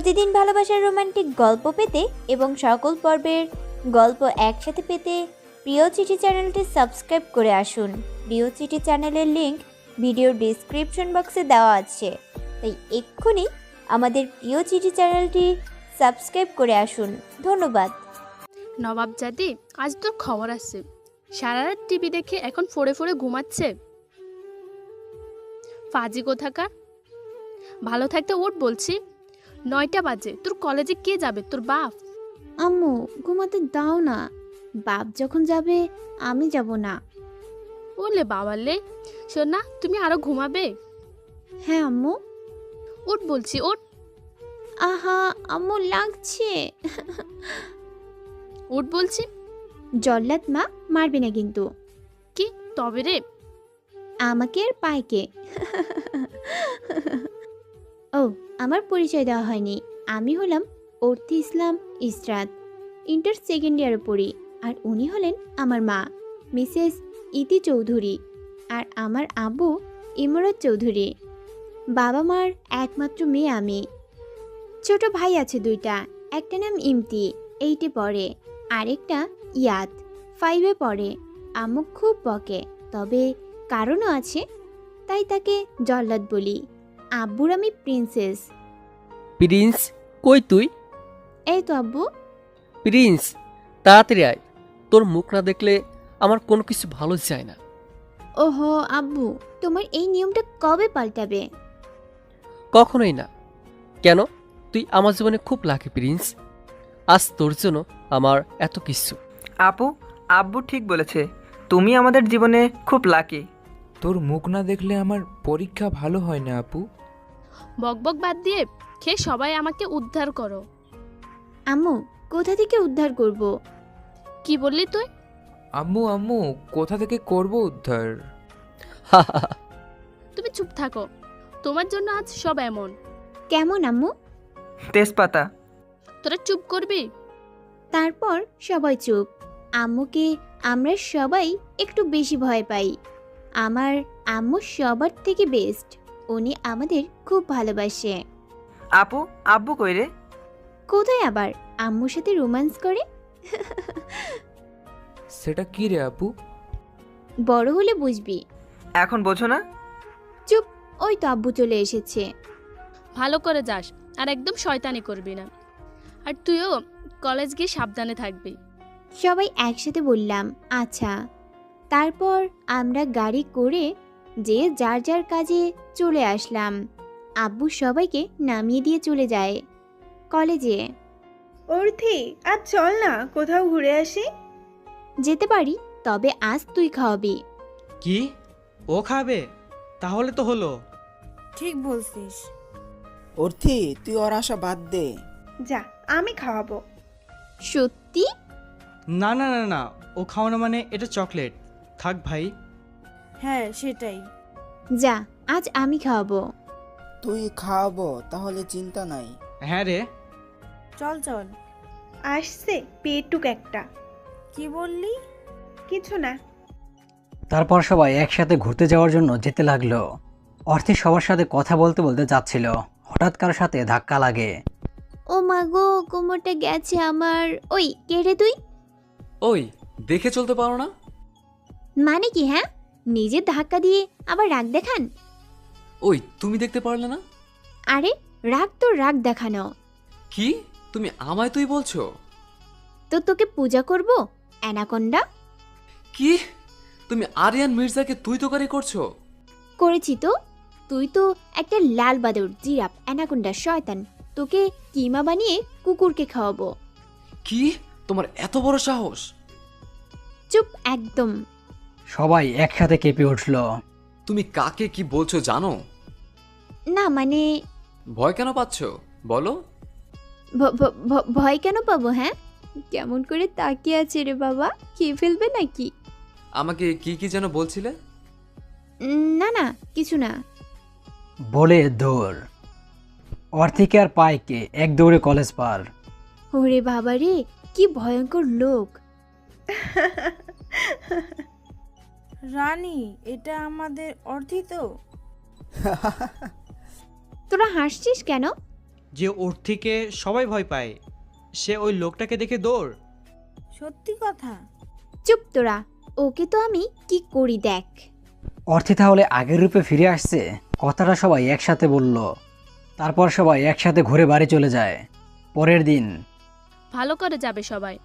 প্রতিদিন ভালোবাসার রোমান্টিক গল্প পেতে এবং সকল পর্বের গল্প একসাথে পেতে প্রিয় চিঠি চ্যানেলটি সাবস্ক্রাইব করে আসুন। প্রিয় চিঠি চ্যানেলের লিংক ভিডিওর ডেসক্রিপশন বক্সে দেওয়া আছে, তাই এক্ষুনি আমাদের প্রিয় চিঠি চ্যানেলটি সাবস্ক্রাইব করে আসুন। ধন্যবাদ। নবাব জাতি, আজ তোর খবর আছে। সারা রাত টিভি দেখে এখন ফোড়ে ফোড়ে ঘুমাচ্ছে। ফাজি কোথাকার। ভালো থাকতে ওঠ বলছি। 9টা বাজে। তোর কলেজে কে যাবে? তোর বাপ? আম্মু ঘুমাতে দাও না, বাপ যখন যাবে আমি যাব না। ওলে বাবালে, শোন না, তুমি আরো ঘুমাবে? হ্যাঁ আম্মু। ওঠ বলছি, ওঠ। আহা আম্মু লাগছে। ওঠ বলছি। জল্লাদ মা মারবে না কিন্তু। কি তবে রে? আমাকে আর পাইকে। ও, আমার পরিচয় দেওয়া হয়নি। আমি হলাম অর্থী ইসলাম ইসরাত, ইন্টার সেকেন্ড ইয়ারে পড়ি। আর উনি হলেন আমার মা, মিসেস ইতি চৌধুরী। আর আমার আব্বু ইমরাত চৌধুরী। বাবা মার একমাত্র মেয়ে আমি। ছোট ভাই আছে 2টা, একটা নাম ইমতি, 8-এ পড়ে, আরেকটা ইয়াদ, 5-এ পড়ে। আম্মু খুব বকে, তবে কারণও আছে, তাই তাকে জল্লাদ বলি। আব্বুর আমি প্রিন্সেস। প্রিন্স? কই তুই? এই তো আব্বু। প্রিন্স, তাড়াতাড়ি আয়। তোর মুখ না দেখলে আমার কোনো কিছু ভালো যায় না। ওহো আব্বু, তোমার এই নিয়মটা কবে পাল্টাবে? কখনোই না। কেন? তুই আমার জীবনে খুব লাকি প্রিন্স। আজ তোর জন্য আমার এত কিছু। আপু, আব্বু ঠিক বলেছে, তুমি আমাদের জীবনে খুব লাকি। তোর মুখ না দেখলে আমার পরীক্ষা ভালো হয় না আপু। বকবক বাদ দিয়ে খেয়ে সবাই আমাকে উদ্ধার করো। আম্মু কোথা থেকে উদ্ধার করব? কি বললি তুই? আম্মু আম্মু কোথা থেকে করব উদ্ধার? তুমি চুপ থাকো। তোমার জন্য আজ সব এমন। কেমন আম্মু? তেজপাতা। তোরা চুপ করবি? তারপর সবাই চুপ। আম্মুকে আমরা সবাই একটু বেশি ভয় পাই। আমার আম্মু সবার থেকে বেস্ট। উনি আমাদের খুব ভালোবাসে। আপু, আব্বু কই রে? কোথায় আবার আম্মুর সাথে রোম্যান্স করে। সেটা কি রে আপু? বড় হলে বুঝবি। এখন বোঝো না? চুপ, ওই তো আব্বু চলে এসেছে। ভালো করে যাস, আর একদম শয়তানি করবি না। আর তুইও কলেজ গিয়ে সাবধানে থাকবি। সবাই একসাথে বললাম আচ্ছা। তারপর আমরা গাড়ি করে যে যার যার কাজে চলে আসলাম। আব্বু সবাইকে নামিয়ে দিয়ে চলে যায় কলেজে। অর্থি, আজ চল না কোথাও ঘুরে আসি। যেতে পারি, তবে আজ তুই খাওয়াবি। কি? ও খাবে? তাহলে তো হলো। ঠিক বলছিস। অর্থি, তুই ওর আশা বাদ দে। যা, আমি খাওয়াবো। সত্যি? না না না না, ও খাওয়ানো মানে এটা চকলেট। থাক ভাই। হ্যাঁ সেটাই। যা, আজ আমি খাওয়াবো। তুই খাওয়াবো তাহলে চিন্তা নাই। হ্যাঁ রে। চল চল। আসছে পেটুক একটা। কি বললি? কিছু না। তারপর সবাই একসাথে ঘুরতে যাওয়ার জন্য যেতে লাগলো। অর্থী সবার সাথে কথা বলতে বলতে যাচ্ছিল, হঠাৎ কারোর সাথে ধাক্কা লাগে। ও মা গো, কোমরটা গেছে আমার। ওই কে রে তুই? ওই, দেখে চলতে পারো না? মানে কি? হ্যাঁ, নিজে ধাক্কা দিয়ে আবার রাগ দেখান। ওই, তুমি দেখতে পারলে না? আরে রাগ তো রাগ দেখানো। কি? তুমি আমায় তুই বলছো? তো তোকে পূজা করব অ্যানাকোন্ডা। কি? তুমি আরিয়ান মির্জাকে তুই তোকারি করছো? করেছি তো। তুই তো একটা লাল বাদর, জিরাফ, অ্যানাকোন্ডা, শয়তান। তোকে কিমা বানিয়ে কুকুরকে খাওয়াবো। কি? তোমার এত বড় সাহস? চুপ একদম। সবাই একসাথে কেঁপে উঠল। তুমি কাকে কি বলছো জানো? না মানে ভয় কেন পাচ্ছ বলো? ভয় কেন পাবো? হ্যাঁ, কেমন করে তাকিয়ে আছে রে বাবা, খেয়ে ফেলবে নাকি? আমাকে কি কি যেন বলছিলে? না না, কিছু না। বলে দৌড়। অর্থীকে আর পায়কে এক দৌড়ে কলেজ পার। ওরে বাবা রে, কি ভয়ঙ্কর লোক। রানী, এটা আমাদের অর্থি তো? তোরা হাসছিস কেন? যে ওর থেকে সবাই ভয় পায় সে ওই লোকটাকে দেখে দৌড়। সত্যি কথা। চুপ তোরা, ওকে তো আমি কি করি দেখ। অর্থি তাহলে আগের রূপে ফিরে আসছে, কথাটা সবাই একসাথে বলল। তারপর সবাই একসাথে ঘুরে বাড়ি চলে যায়। পরের দিন ভালো করে যাবে সবাই।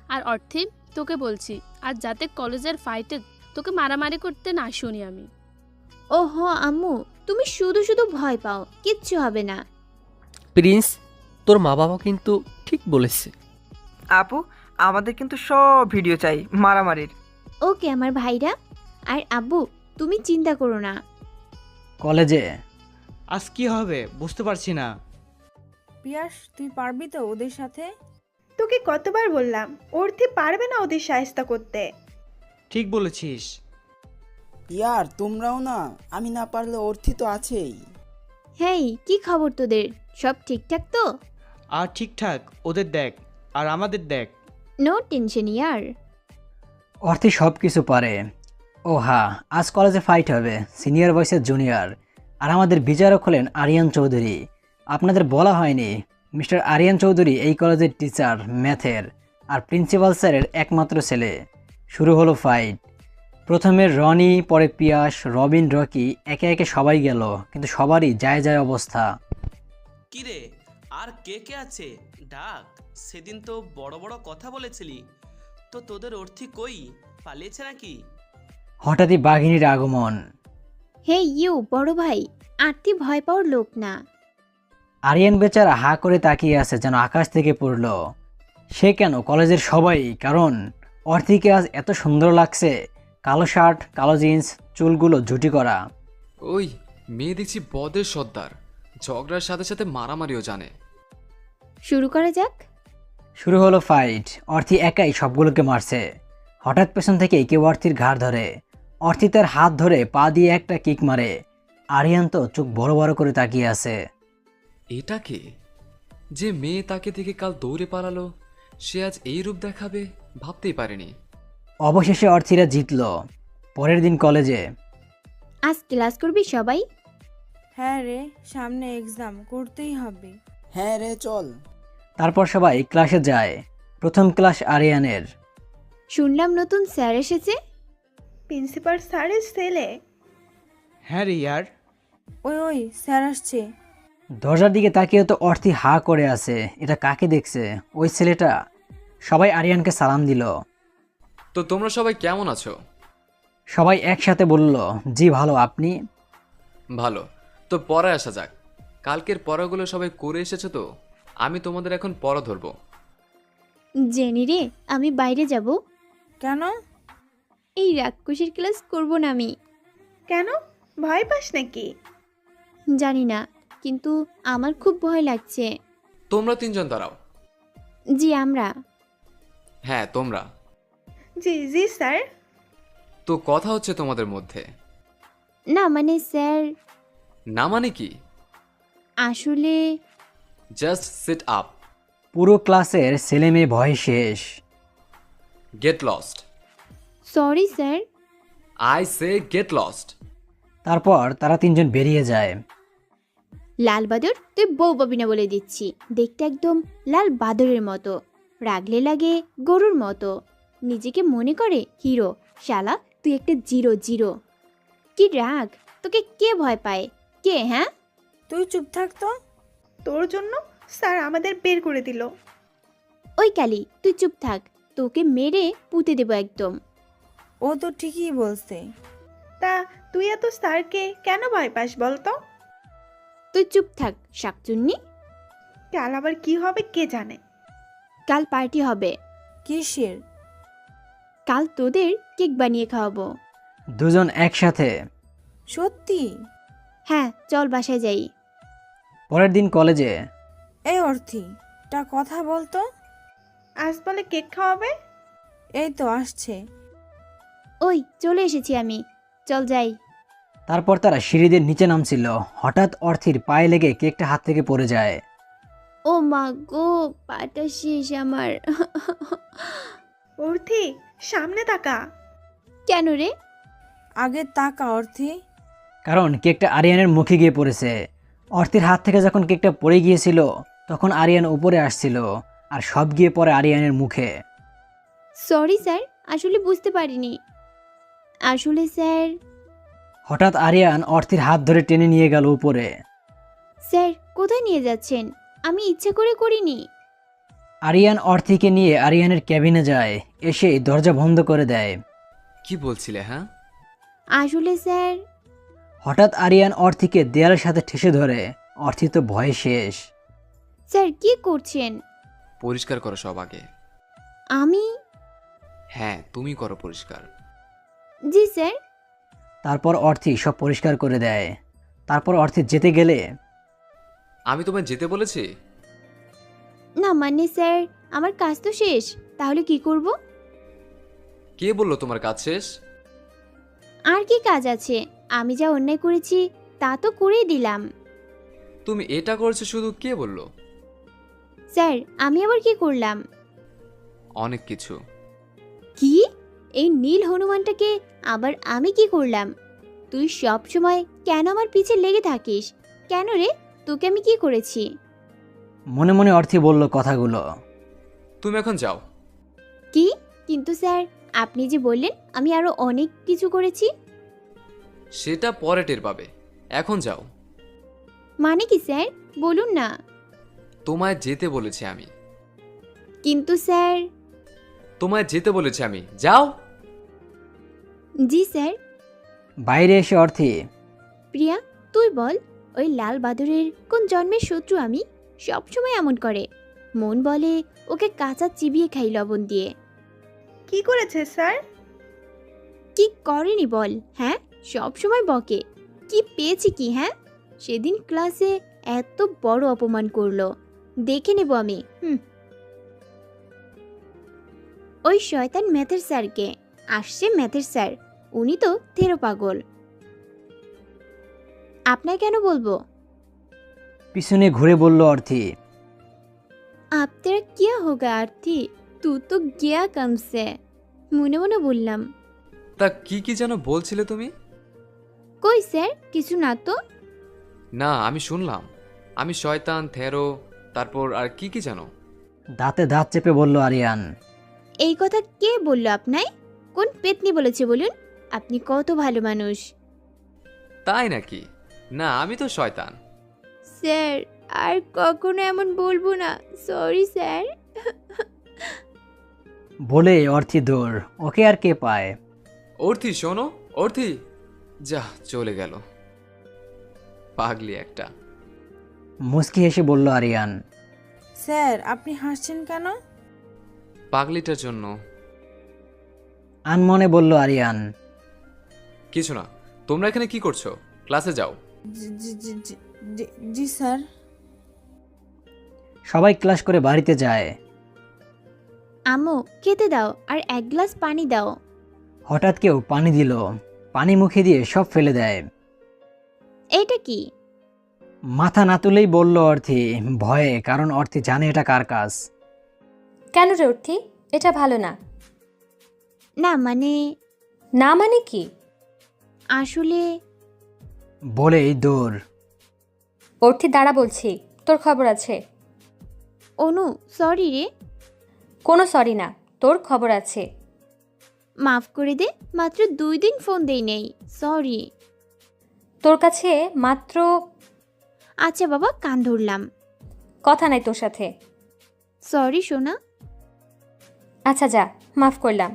আর অর্থে তোকে বলছি, আর যাতে কলেজের ফাইটে তোকে মারামারি করতে না শুনি আমি। ওহো আম্মু, তুমি শুধু শুধু ভয় পাও, কিচ্ছু হবে না। প্রিন্স, তোর মা বাবা কিন্তু ঠিক বলেছে। আপু, আমাদের কিন্তু সব ভিডিও চাই মারামারির। ওকে আমার ভাইরা। আর আব্বু, তুমি চিন্তা করো না। কলেজে আজ কি হবে বুঝতে পারছি না। পিয়াস, তুই পারবি তো ওদের সাথে? তোকে কতবার বললাম, অর্থে পারবে না ওদের সাহায্য করতে। ঠিক বলেছিস। ইয়ার তোমরাও না, আমি না পারলে অর্থি তো আছেই। হেই, কি খবর তোদের? সব ঠিকঠাক তো? আর ঠিকঠাক, ওদের দেখ আর আমাদের দেখ। নো টেনশন ইয়ার। অর্থি সব কিছু পারে। ও হ্যাঁ, আজ কলেজে ফাইট হবে সিনিয়র ভার্সেস জুনিয়র। আর আমাদের বিচারক হলেন আরিয়ান চৌধুরী। আপনাদের বলা হয়নি, মিস্টার আরিয়ান চৌধুরী এই কলেজের টিচার ম্যাথের আর প্রিন্সিপাল স্যারের একমাত্র ছেলে। শুরু হলো ফাইট। প্রথমে রনি, পরে পিয়াস, রবিন, রকি, একে একে সবাই গেল, কিন্তু সবারই যায় যায় অবস্থা। কিরে, আর কে কে আছে ডাক? সেদিন তো বড় বড় কথা বলেছিলি, তো তোদের অর্থী কই? পালিয়েছে নাকি? হঠাৎই বাঘিনীর আগমন। হে ইউ বড় ভাই, আরতি ভয় পাওয়ার লোক না। আরিয়ান বেচারা হা করে তাকিয়ে আছে, যেন আকাশ থেকে পড়ল। সে কেন, কলেজের সবাই। কারণ অর্থিকে আজ এত সুন্দর লাগছে, কালো শার্ট, কালো জিন্স, চুলগুলো জুটি করা। ওই মেয়ে দেখছি বদের সর্দার, ঝগড়ার সাথে সাথে মারামারিও জানে। শুরু করা যাক। শুরু হলো ফাইট। অর্থি একাই সবগুলোকে মারছে। হঠাৎ পেছন থেকে কেউ অর্থির ঘাড় ধরে। অর্থি তার হাত ধরে পা দিয়ে একটা কিক মারে। আরিয়ান তো চোখ বড় বড় করে তাকিয়ে আছে। এটা কে? যে মেয়ে তাকে দেখে কাল দৌড়ে পালালো, সে আজ এই রূপ দেখাবে ভাবতেই পারেনি। অবশেষে অর্থিরা জিতল। পরের দিন কলেজে আজ ক্লাস করবি সবাই? হ্যাঁ রে, সামনে এক্সাম, করতেই হবে। হ্যাঁ রে, চল। তারপর সবাই ক্লাসে যায়। প্রথম ক্লাস আরিয়ানের। শুনলাম নতুন স্যার এসেছে। প্রিন্সিপাল স্যারের ছেলে? হ্যাঁ রে ইয়ার। ওই ওই স্যার আসছে। দরজার দিকে তাকিয়ে তো অর্থি হা করে আছে। এটা কাকে দেখছে? ওই ছেলেটা। সবাই আরিয়ানকে সালাম দিল। তো তোমরা সবাই কেমন আছো? সবাই একসাথে বলল, জি ভালো, আপনি? ভালো। তো পড়ায় আসা যাক। কালকের পড়াগুলো সবাই করে এসেছো তো? আমি তোমাদের এখন পড়া ধরবো। জেনি রে, আমি বাইরে যাব। কেন? এই রাক্ষসের ক্লাস করব না আমি। কেন, ভয় পাস নাকি? জানি না, কিন্তু আমার খুব ভয় লাগছে। তোমরা তিনজন দাঁড়াও। জি আমরা। হ্যাঁ তোমরা। জি জি স্যার। তো কথা হচ্ছে তোমাদের মধ্যে? না মানে স্যার, না মানে কি? আসলে জাস্ট সিট আপ। পুরো ক্লাসের ছেলে মেয়ে ভয় শেষ। Get lost. Sorry sir. I say get lost. তারপর তারা তিনজন বেরিয়ে যায়। লাল বাদর, তুই বউ পাবি না বলে দিচ্ছি। দেখতে একদম লাল বাদরের মতো, রাগলে লাগে গরুর মতো, নিজেকে মনে করে হিরো। শালা তুই একটা জিরো জিরো। কি রাগ, তোকে কে ভয় পায়? কে? হ্যাঁ, তুই চুপ থাক তো। তোর জন্য স্যার আমাদের বের করে দিল। ওই কালি, তুই চুপ থাক, তোকে মেরে পুঁতে দেবো একদম। ও তো ঠিকই বলছে। তা তুই এত স্যারকে কেন ভয় পাস বলতো? তুই চুপ থাক শাকচুন্নি। কাল আবার কি হবে কে জানে। কাল পার্টি হবে। কিসের? কাল তোদের কেক বানিয়ে খাওয়াবো। দুজন একসাথে। সত্যি? হ্যাঁ, চল বাসায় যাই। পরের দিন কলেজে এই অর্থি, তা কথা বলতো। আজ বলে কেক খাওয়াবে। এই তো আসছে। ওই চলে এসেছি আমি, চল যাই। তারপর তারা সিঁড়ি দিয়ে নিচে নামছিল। হঠাৎ অর্থির পায়ে লেগে কেকটা হাত থেকে পড়ে যায়। ও মা গো, পাটা শেষ আমার। অর্থি, সামনে তাকা। কেন রে? আগে তাকা অর্থি। কারণ কেকটা আরিয়ানের মুখে গিয়ে পড়েছে। অর্থির হাত থেকে যখন কেকটা পড়ে গিয়েছিল তখন আরিয়ান উপরে আসছিল আর সব গিয়ে পড়ে আরিয়ানের মুখে। সরি স্যার, আসলে বুঝতে পারিনি। আসলে স্যার। হঠাৎ আরিয়ান অর্থির হাত ধরে টেনে নিয়ে গেল উপরে। স্যার কোথায় নিয়ে যাচ্ছেন? আমি ইচ্ছে করে করিনি। আরিয়ান অর্থিকে নিয়ে আরিয়ানের ক্যাবিনে যায়, এসে দরজা বন্ধ করে দেয়। কি বলছিলে? হ্যাঁ, আসলে স্যার। হঠাৎ আরিয়ান অর্থিকে দেয়ালের সাথে ঠেসে ধরে। অর্থি তো ভয়ে শেষ। স্যার কি করছেন? পরিষ্কার করো সব আগে। আমি? হ্যাঁ, তুমি করো পরিষ্কার। জি স্যার। তারপর অর্থি সব পরিষ্কার করে দেয়। তারপর অর্থি যেতে গেলে, আমি তোমায় যেতে বলেছি? না মানে স্যার, আমার কাজ তো শেষ, তাহলে কি করব? কে বললো তোমার কাজ শেষ? আর কি কাজ আছে? আমি যা অন্যায় করেছি তা তো করেই দিলাম। তুমি এটা করেছো শুধু, কে বললো? স্যার আমি আবার কি করলাম? অনেক কিছু। কি? এই নীল হনুমানটাকে আবার আমি কি করলাম? তুই সব সময় কেন আমার পিছে লেগে থাকিস? কেন রে, তোকে আমি কি করেছি? মনে মনে অর্থি বলল কথাগুলো। তুমি এখন যাও। কি? কিন্তু স্যার, আপনি যে বললেন আমি আরো অনেক কিছু করেছি। সেটা পরে টের পাবে, এখন যাও। মানে কি স্যার, বলুন না। তোমায় যেতে বলেছি আমি। কিন্তু স্যার। তোমায় যেতে বলেছি আমি, যাও। জি স্যার। বাইরে এসে অর্থি, প্রিয়া তুই বল, ওই লাল বাদুরের কোন জন্মের শত্রু আমি? সবসময় এমন করে। মন বলে ওকে কাঁচা চিবিয়ে খাই লবণ দিয়ে। কি করেছে স্যার? কি করেনি বল? হ্যাঁ, সব সময় বকে। কি পেয়েছি কি? হ্যাঁ, সেদিন ক্লাসে এত বড় অপমান করলো, দেখে নেব আমি। ওই শয়তান ম্যাথের স্যারকে। আসছে ম্যাথের স্যার, উনি তো থেরো পাগল। আপনার কেন বলবো? পিছনে ঘুরে বলল অর্থি, अब तेरा क्या होगा आरती, तू तो गया कम से। মনে মনে বললাম। তা কি কি যেন বলছিলে তুমি? কই স্যার, কিছু না তো। না, আমি শুনলাম। আমি শয়তান, থেরো, তারপর আর কি কি যেন। দাঁতে দাঁত চেপে বলল আরিয়ান। এই কথা কে বলল আপনায়? কোন পেতনি বলেছে বলুন? আপনি কত ভালো মানুষ। তাই নাকি? না, আমি তো শয়তান। স্যার আর কখনো এমন বলবো না, সরি স্যার। বলে অর্থি দৌড়, ওকে আর কে পায়। অর্থি শোনো, অর্থি। যা, চলে গেল। পাগলি একটা। মুস্কি হেসে বলল আরিয়ান। স্যার আপনি হাসছেন কেন? পাগলিটার জন্য। আনমনে বলল আরিয়ান। কিছু না। তোমরা এখানে কি করছো? ক্লাসে যাও। জি জি জি জি জি জি স্যার। সবাই ক্লাস করে বাড়িতে যায়। আম্মু খেতে দাও আর এক গ্লাস পানি দাও। হঠাৎ কেউ পানি দিল, পানি মুখে দিয়ে সব ফেলে দেয়। এটা কি? মাথা না তুলেই বলল অর্থি, ভয়ে, কারণ অর্থি জানে এটা কার কাজ। কেন রে অর্থি, এটা ভালো না। না মানে। না মানে কি? আসলে। বলেই দৌড়। অর্থি দাঁড়া বলছি, তোর খবর আছে। অনু সরি রে। কোনো সরি না, তোর খবর আছে। মাফ করে দে, মাত্র 2 দিন ফোন দেই নেই, সরি। তোর কাছে মাত্র। আচ্ছা বাবা, কান ধরলাম। কথা নাই তোর সাথে। সরি সোনা। আচ্ছা যা, মাফ করলাম।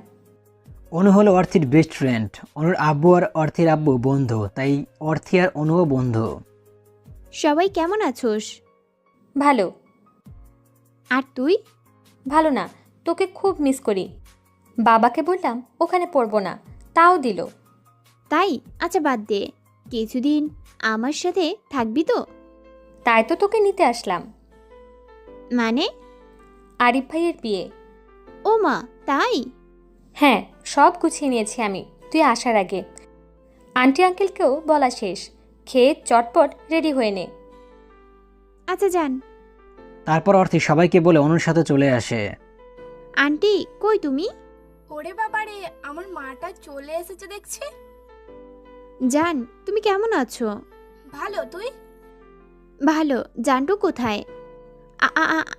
অনু হলো অর্থির বেস্ট ফ্রেন্ড। অনুর আব্বু আর অর্থির আব্বু বন্ধু, তাই অর্থি আর অনুও বন্ধু। সবাই কেমন আছোস? ভালো। আর তুই? ভালো না, তোকে খুব মিস করি। বাবাকে বললাম ওখানে পড়বো না, তাও দিল। তাই? আচ্ছা বাদ দে, কিছুদিন আমার সাথে থাকবি তো? তাই তো তোকে নিতে আসলাম। মানে? আরিফ ভাইয়ের বিয়ে। ও মা, তাই? হ্যাঁ, সব গুছিয়ে নিয়েছি আমি, তুই আসার আগে। আন্টি আঙ্কেলকেও বলা শেষ, খেয়ে চটপট রেডি হয়ে নে। আচ্ছা যান। তারপর অর্থি সবাইকে বলে অনুর সাথে চলে আসে। আন্টি কই তুমি? ওরে বাবারে, আমার মাটা চলে এসেছে দেখছি। জান তুমি কেমন আছো? ভালো, তুই? ভালো। জান্টু কোথায়?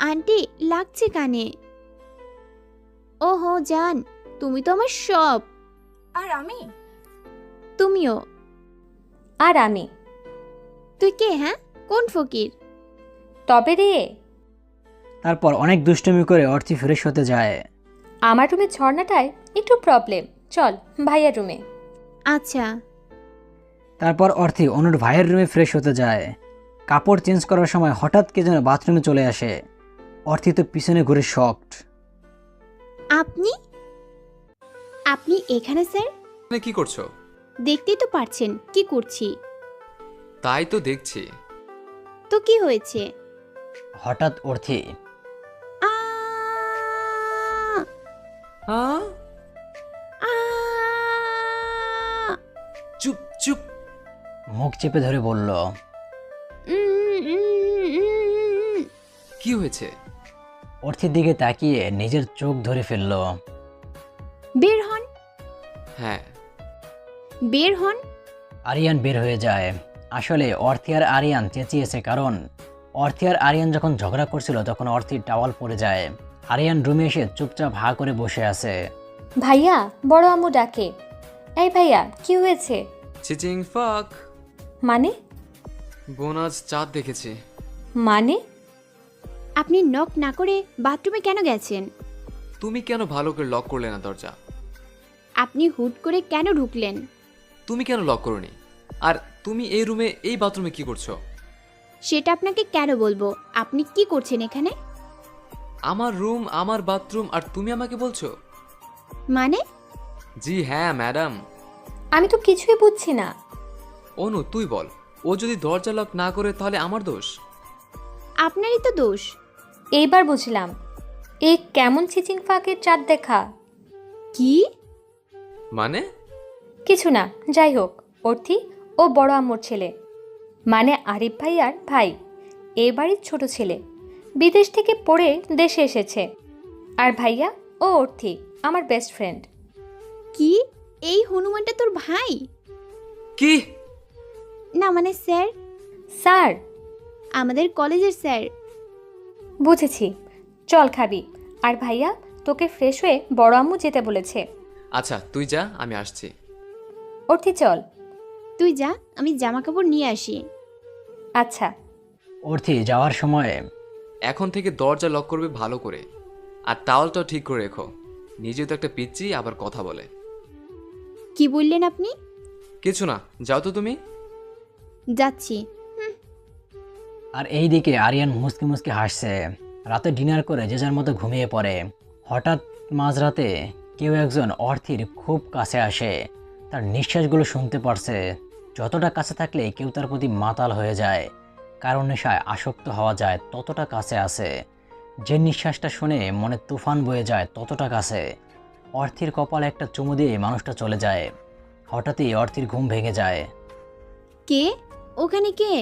আন্টি, লাগছে কানে। ওহো জান, তুমি তো আমার সব। আর আমি? তুমিও। আর আমি? তুই কে? হ্যাঁ, কোন ফকির? তবে রে, তারপর অনেক দুষ্টুমি করে অর্থি ফ্রেশ হতে যায়। আমার রুমের ঝর্ণাটায় একটু প্রবলেম, চল ভাইয়ার রুমে। আচ্ছা। তারপর অর্থি অনুর ভাইয়ের রুমে ফ্রেশ হতে যায়। কাপড় চেঞ্জ করার সময় হঠাৎ কে যেন বাথরুমে চলে আসে। অর্থি তো পিছনে ঘুরে শকড। আপনি আপনি এখানে স্যার? মানে কি করছো? দেখতেই তো পারছেন কি করছি। তাই তো দেখছি। তো কি হয়েছে? হঠাৎ অর্থি আ হ্যাঁ, আ চুপ চুপ। মুখ চেপে ধরে বলল, কি হয়েছে? অর্থির দিকে তাকিয়ে নিজের চোখ ধরে ফেলল। বের হন, হ্যাঁ। বের হন। আরিয়ান বের হয়ে যায়। আসলে অর্থি আর আরিয়ান চেঁচিয়েছে, কারণ অর্থি আর আরিয়ান যখন ঝগড়া করছিল তখন অর্থির টাওয়াল পড়ে যায়। আরিয়ান রুমে এসে চুপচাপ হা করে বসে আছে। ভাইয়া, বড় আম্মু ডাকে। এই ভাইয়া, কি হয়েছে? চিচিং ফাক। মানে? বোন আজ চাঁদ দেখেছে। মানে? আপনি নক না করে বাথরুমে কেন গেছেন? তুমি কেন ভালো করে লক করলে না দরজা? আপনি হুট করে কেন ঢুকলেন? তুমি কেন লক করোনি? আর তুমি এই রুমে এই বাথরুমে কি করছো? সেটা আপনাকে কেন বলবো? আপনি কি করছেন এখানে? আমার রুম, আমার বাথরুম, আর তুমি আমাকে বলছো? মানে? জি হ্যাঁ ম্যাডাম। আমি তো কিছুই বুঝছি না। অনু তুই বল, ও যদি দরজা লক না করে তাহলে আমার দোষ? আপনারই তো দোষ। এইবার বুঝলাম, এই কেমন চিচিং ফাঁকের চাঁদ দেখা। কি? মানে? কিছু না, যাই হোক। অর্থি ও বড় আম্মুর ছেলে, মানে আরিফ ভাইয়ার ভাই। এই বাড়ির ছোট ছেলে, বিদেশ থেকে পড়ে দেশে এসেছে। আর ভাইয়া ও অর্থি আমার বেস্ট ফ্রেন্ড। কি? এই হনুমানটা তোর ভাই? কি? না মানে স্যার। স্যার? আমাদের কলেজের স্যার। বুঝেছি, চল খাবি। আর ভাইয়া, তোকে ফ্রেশ হয়ে বড় আম্মু যেতে বলেছে। আচ্ছা তুই যা, আমি আসছি। অর্থি চল। তুই যা, আমি জামা কাপড় নিয়ে আসি। আচ্ছা। অর্থি যাওয়ার সময়, এখন থেকে দরজা লক করবে ভালো করে, আর টাওয়ালটাও ঠিক করে রেখো। নিজেও তো একটা পিচ্চি, আবার কথা বলে। কি বললেন আপনি? কিছু না, যাও তো তুমি। যাচ্ছি। আর এইদিকে আরিয়ান মুসকে মুসকে হাসছে। রাতে ডিনার করে যে যার মতো ঘুমিয়ে পড়ে। হঠাৎ মাঝরাতে কেউ একজন অর্থির খুব কাছে আসে। তার নিঃশ্বাসগুলো শুনতে পারছে। যতটা কাছে থাকলে কেউ তার প্রতি মাতাল হয়ে যায়, কারণ নেশায় আসক্ত হওয়া যায়, ততটা কাছে আসে। যে নিঃশ্বাসটা শুনে মনে তুফান বয়ে যায়, ততটা কাছে। অর্থির কপালে একটা চুমু দিয়ে মানুষটা চলে যায়। হঠাৎই অর্থির ঘুম ভেঙে যায়। কে? ওখানে কে?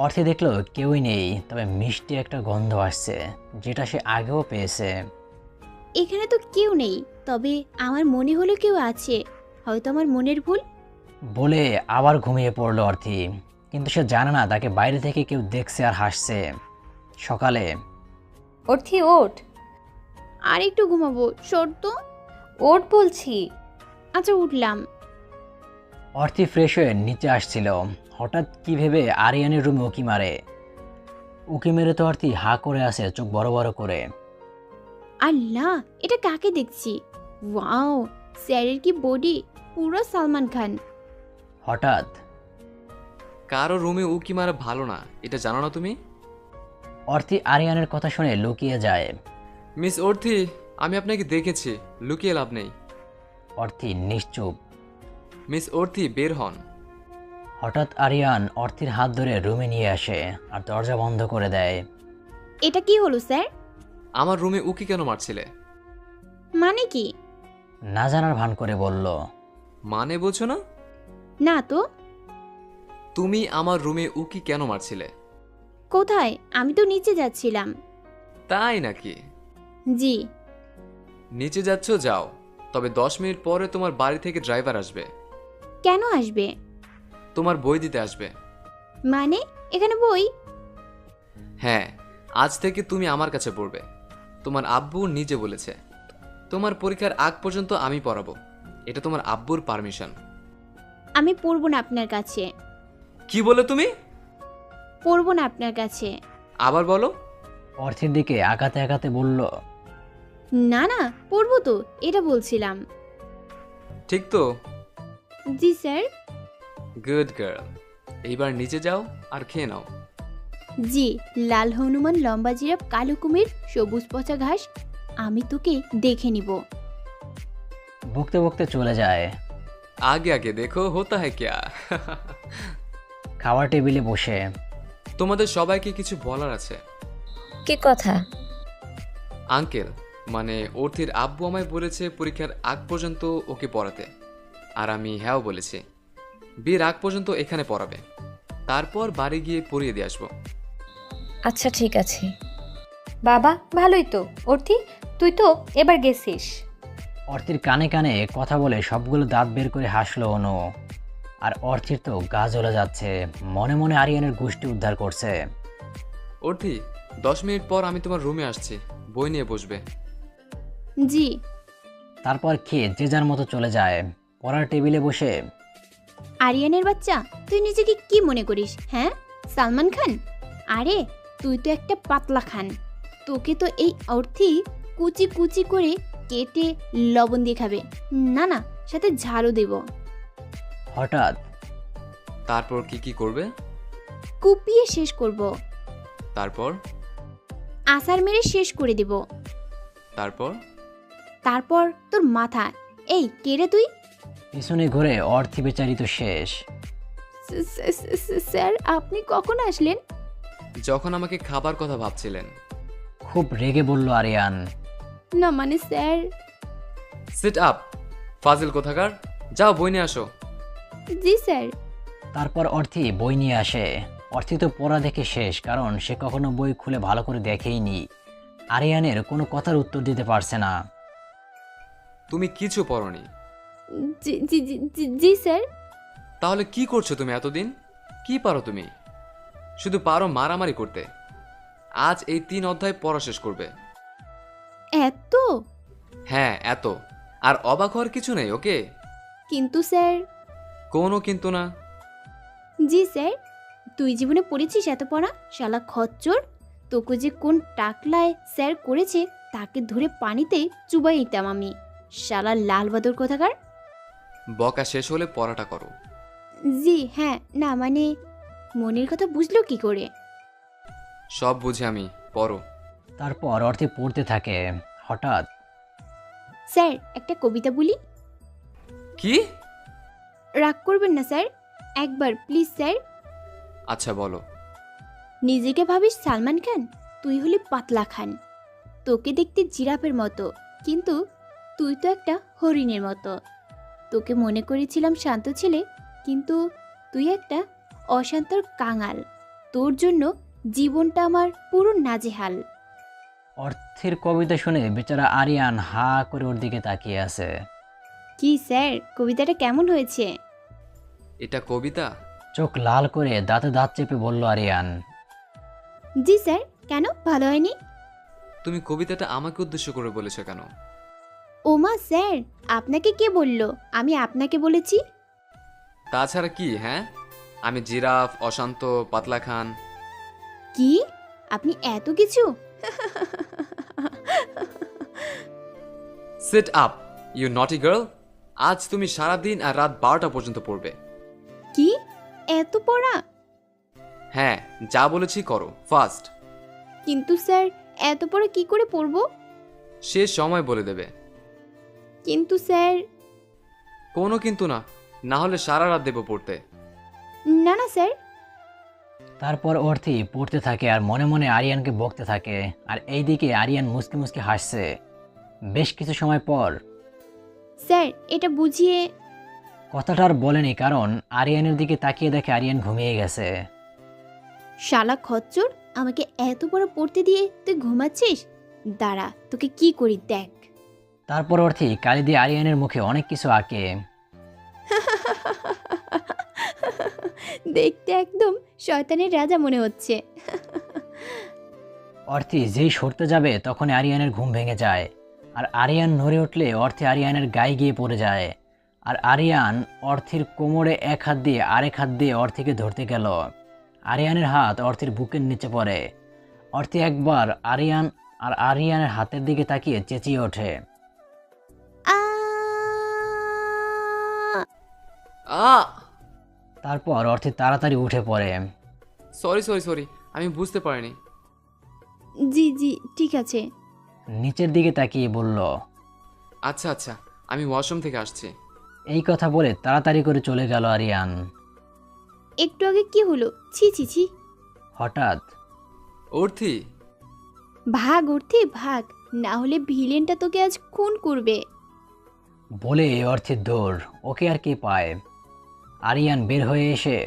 অর্থে দেখলো কেউই নেই, তবে মিষ্টি একটা গন্ধ আসছে, যেটা সে আগেও পেয়েছে। এখানে তো কেউ নেই, তবে আমার মনে হলো কেউ আছে। হয়তো আমার মনের ভুল। বলে আবার ঘুমিয়ে পড়লো অর্থি। কিন্তু সে জানে না তাকে বাইরে থেকে কেউ দেখছে আর হাসছে। সকালে, অর্থি ওঠ। আর একটু ঘুমাবো, শর্ত। ওঠ বলছি। আচ্ছা উঠলাম। অর্থি ফ্রেশ হয়ে নিচে আসছিল। হঠাৎ কি ভেবে আরিয়ানের রুমে উকি মারে। উকি মেরে তো অর্থি হা করে আসে, চোখ বড় বড় করে। আল্লাহ, এটা কাকে দেখছি? ওয়াও, স্যারের কি বডি, পুরো সালমান খান। হঠাৎ কারো রুমে উকি মারা ভালো না, এটা জানো না তুমি? অর্থি আরিয়ানের কথা শুনে লুকিয়ে যায়। মিস অর্থি, আমি আপনাকে দেখেছি, লুকিয়ে লাভ নেই। অর্থি নিশ্চুপ। মিস অর্থি বের হন। হঠাৎ আরিয়ান অর্থির হাত ধরে রুমে নিয়ে আসে আর দরজা বন্ধ করে দেয়। এটা কি হলো স্যার? আমার রুমে উকি কেন মারছিলে? মানে কি? না জানার ভান করে বলল। মানে বোঝো না? না তো। তুমি আমার রুমে উকি কেন মারছিলে? কোথায়? আমি তো নিচে যাচ্ছিলাম। তাই নাকি? জি। নিচে যাচ্ছ, যাও, তবে 10 মিনিট পরে তোমার বাড়ি থেকে ড্রাইভার আসবে। কেন আসবে? তোমার বই দিতে আসবে। মানে এখানে বই? হ্যাঁ, আজ থেকে তুমি আমার কাছে পড়বে। তোমার আব্বু নিজে বলেছে তোমার পরীক্ষার আগ পর্যন্ত আমি পড়াবো। এটা তোমার আব্বুর পারমিশন। আমি পড়বো না আপনার কাছে। কি বলে তুমি? পড়বো না আপনার কাছে। আবার বলো। অর্থের দিকে আগাতে আগাতে বলল, না না, পড়বো তো, এটা বলছিলাম। ঠিক তো? জি স্যার। Good girl. এইবার নিচে যাও আর খেয়ে নাও। জি। লাল হনুমান, লম্বা জিরাফ, কালো কুমির, সবুজ পচা ঘাস, আমি তোকে দেখে নিব। বকতে বকতে চলে যায়। আগে আগে দেখো হোতা হ্যায় ক্যা। খাওয়ার টেবিলে বসে তোমাদের সবাইকে কিছু বলার আছে। কি কথা? আঙ্কেল মানে অর্থের আব্বু আমায় বলেছে পরীক্ষার আগ পর্যন্ত ওকে পড়াতে, আর আমি হ্যাঁও বলেছি। বিয়ের আগ পর্যন্ত এখানে পড়াবে, তারপর বাড়ি গিয়ে পড়িয়ে দিয়ে আসবো। আচ্ছা ঠিক আছে বাবা, ভালোই তো। অর্থি, তুই তো এবার গেছিস। অর্থের কানে কানে কথা বলে সবগুলো দাঁত বের করে হাসলো অনু। আর অর্থের তো গা জ্বলে যাচ্ছে, মনে মনে আরিয়ানের গোষ্ঠী উদ্ধার করছে। অর্থি, 10 মিনিট পর আমি তোমার রুমে আসছি, বই নিয়ে বসবে। জি। তারপর খেয়ে যে যার মতো চলে যায়। পড়ার টেবিলে বসে আরিয়ানের বাচ্চা, তুই নিজেকে কি মনে করিস? হ্যাঁ, সালমান খান? আরে তুই তো একটা পাতলা খান। তোকে তো এই অর্থি কুচি কুচি করে কেটে লবণ দিয়ে খাবে। না না, সাথে ঝালও দেব। হঠাৎ তারপর কি কি করবে? কুপিয়ে শেষ করব। তারপর? আসার মেরে শেষ করে দেব। তারপর? তারপর তোর মাথা। এই কে রে তুই? পিছনে ঘুরে অর্থি বেচারি তো শেষ। স্যার, আপনি কখন আসলেন? যখন আমাকে খাবার কথা ভাবছিলেন। খুব রেগে বলল আরিয়ান। না মানে স্যার। সিট আপ ফাজিল কোথাকার, যাও বই নিয়ে আসো। জি স্যার। তারপর অর্থি বই নিয়ে আসে। অর্থি তো পড়া দেখে শেষ, কারণ সে কখনো বই খুলে ভালো করে দেখেইনি। আরিয়ানের কোনো কথার উত্তর দিতে পারছে না। তুমি কিছু পড়োনি? জি জি জি জি জি স্যার। তাহলে কি করছো তুমি এতদিন? কি পারো তুমি? শুধু পারো মারামারি করতে। আজ এই 3 অধ্যায় পড়া শেষ করবে। এত? হ্যাঁ এত। আর অবাক হওয়ার কিছু নেই, ওকে? কিন্তু স্যার। কোনো কিন্তু না। জি স্যার। তুই জীবনে পড়েছিস এত পড়া? শালা খচ্চর, তোকে যে কোন টাকলায় স্যার করেছে তাকে ধরে পানিতে চুবাই দিতাম আমি। শালা লাল বাদর কোথাকার। বকা শেষ হলে পড়াটা করো। জি হ্যাঁ, না মানে মনের কথা বুঝলো কি করে? সব বুঝি আমি, পড়ো। তারপর অর্থি পড়তে থাকে। হঠাৎ স্যার, একটা কবিতা বলি। কি? রাগ করবেন না স্যার, একবার প্লিজ স্যার। আচ্ছা বলো। নিজেকে ভাবিস সালমান খান, তুই হলি পাতলা খান। তোকে দেখতে জিরাফের মতো, কিন্তু তুই তো একটা হরিণের মতো। তোকে মনে করেছিলাম শান্ত ছেলে, কিন্তু তুই একটা অশান্তর কাঙাল। তোর জন্য জীবনটা আমার পুরো নাজেহাল। অর্থের কবিতা শুনে বেচারা আরিয়ান হা করে ওর দিকে তাকিয়ে আছে। কি স্যার, কবিতাটা কেমন হয়েছে? এটা কবিতা? চোখ লাল করে দাঁতে দাঁত চেপে বলল আরিয়ান। জি স্যার। কেন, ভালো হয়নি? তুমি কবিতাটা আমাকে উদ্দেশ্য করে বলেছো কেন? ওমা স্যার, আপনাকে কে বলল? আমি আপনাকে বলেছি। তাছাড়া কি? হ্যাঁ, আমি জিরাফ, অশান্ত, পাতলা খান। কি? আপনি এত কিছু? সিট আপ ইউ নটি গার্ল। আজ তুমি সারাদিন আর রাত 12টা পর্যন্ত পড়বে। কি? এত পড়া? হ্যাঁ, যা বলেছি করো ফাস্ট। কিন্তু স্যার, এত পড়া কি করে পড়বো? শেষ সময় বলে দেবে। কিন্তু স্যার। কোনো কিন্তু না, না হলে সারা রাত দেবো পড়তে। না না স্যার। তারপর অর্থি পড়তে থাকে আর মনে মনে আরিয়ানকে বকতে থাকে। আর এইদিকে আরিয়ান মুসকে মুসকে হাসছে। বেশ কিছু সময় পর স্যার, এটা বুঝিয়ে। কথাটা আর বলেনি, কারণ আরিয়ানের দিকে তাকিয়ে দেখে আরিয়ান ঘুমিয়ে গেছে। শালা খচ্চর, আমাকে এত বড় পড়তে দিয়ে তুই ঘুমাচ্ছিস? দাঁড়া, তোকে কি করি দেখ। তারপর অর্থি কালি দিয়ে আরিয়ানের মুখে অনেক কিছু আঁকে। দেখতে একদম শয়তানের রাজা মনে হচ্ছে। অর্থি যেই সরতে যাবে তখন আরিয়ানের ঘুম ভেঙে যায়, আর আরিয়ান নড়ে উঠলে অর্থি আরিয়ানের গায়ে গিয়ে পড়ে যায়, আর আরিয়ান অর্থির কোমরে এক হাত দিয়ে আরেক হাত দিয়ে অর্থিকে ধরতে গেল। আরিয়ানের হাত অর্থির বুকের নিচে পড়ে। অর্থি একবার আরিয়ানের হাতের দিকে তাকিয়ে চেঁচিয়ে ওঠে। তারপর অর্থি তাড়াতাড়ি উঠে পড়ে। সরি আমি বুঝতে পারিনি। জি জি ঠিক আছে। নিচের দিকে তাকিয়ে বলল, আচ্ছা আমি ওয়াশরুম থেকে আসছি। এই কথা বলে তাড়াতাড়ি করে চলে গেল আরিয়ান। একটু আগে কি হলো? ছি ছি ছি। হঠাৎ অর্থি, ভাগ অর্থি ভাগ, না হলে ভিলেনটা তোকে আজ খুন করবে। বলে অর্থের দৌড়। ওকে আর কে পায়। আরিয়ান বের হয়ে এসে,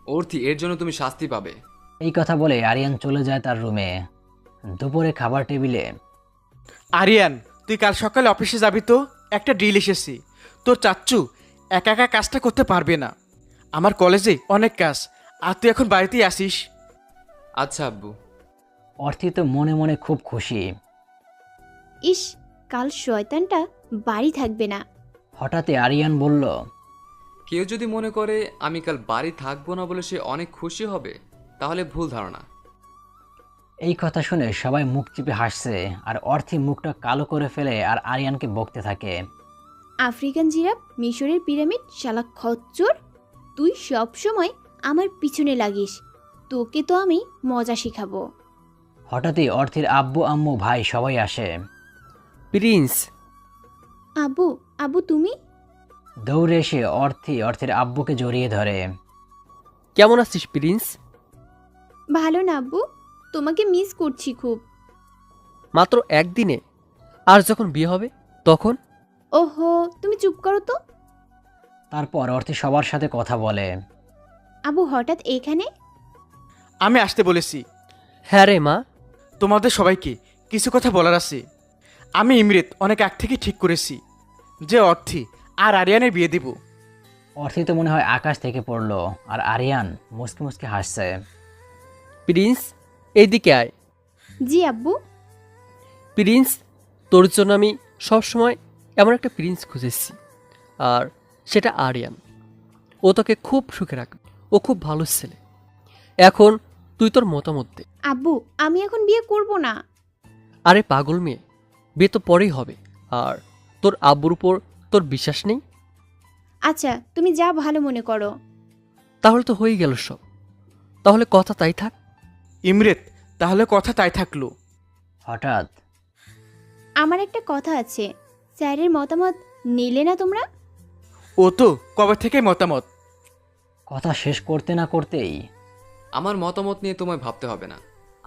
অর্থি এর জন্য তুমি শাস্তি পাবে। এই কথা বলে আরিয়ান চলে যায় তার রুমে। দুপুরে খাবার টেবিলে, আরিয়ান, তুই কাল সকালে অফিসে যাবি তো? একটা ডিল এসেছি। তোর চাচ্চু একা একা কাজটা করতে পারবে না। আমার কলেজে অনেক কাজ, আর তুই এখন বাড়িতেই আসিস। আচ্ছা আব্বু। অর্থি তো মনে মনে খুব খুশি। ইস, কাল শয়তানটা বাড়ি থাকবে না। হঠাৎই আরিয়ান বলল, কেউ যদি মনে করে আমি কাল বাড়ি থাকবো না বলে সে অনেক খুশি হবে, তাহলে ভুল ধারণা। এই কথা শুনে সবাই মুখ চিপে হাসছে, আর অর্থি মুখটা কালো করে ফেলে আর আরিয়ানকে বকতে থাকে। আফ্রিকান জিরাফ, মিশরের পিরামিড, শালা খচ্চর, তুই সব সময় আমার পিছনে লাগিস। তোকে তো আমি মজা শিখাবো। হঠাৎই অর্থির আব্বু আম্মু ভাই সবাই আসে। প্রিন্স, আব্বু, আব্বু তুমি? দৌড়ে এসে অর্থির আব্বুকে জড়িয়ে ধরে। কেমন আছিস প্রিন্স? ভালো না আব্বু, তোমাকে মিস করছি খুব। মাত্র একদিনে? আর যখন বিয়ে হবে তখন? ওহো, তুমি চুপ করো তো। তারপর অর্থি সবার সাথে কথা বলে। আব্বু হঠাৎ এখানে? আমি আসতে বলেছি। হ্যাঁ রে মা। তোমাদের সবাইকে কিছু কথা বলার আছে। আমি ইমরেত অনেক আগ থেকে ঠিক করেছি যে অর্থি আর আরিয়ানের বিয়ে দেব। অর্থি তো মনে হয় আকাশ থেকে পড়লো, আর আরিয়ান মুসকে মুসকে হাসছে। প্রিন্স, এইদিকে আয়। জি আব্বু। প্রিন্স, তোর জন্য আমি সবসময় এমন একটা প্রিন্স খুঁজেছি, আর সেটা আরিয়ান। ও তোকে খুব সুখে রাখবে। ও খুব ভালো ছেলে। এখন তুই তোর মতামত দে। আব্বু, আমি এখন বিয়ে করব না। আরে পাগল মেয়ে, বিয়ে তো পরেই হবে। আর তোর আব্বুর উপর তোর বিশ্বাস নেই? আচ্ছা, তুমি যা ভালো মনে করো। তাহলে তো হয়ে গেল সব। তাহলে কথা তাই থাক। ইমরেত, তাহলে কথা তাই থাকলো। হঠাৎ, আমার একটা কথা আছে, স্যারের মতামত নিলে না তোমরা? ও তো কবে থেকে মতামত। কথা শেষ করতে না করতেই, আমার মতামত নিয়ে তোমায় ভাবতে হবে না,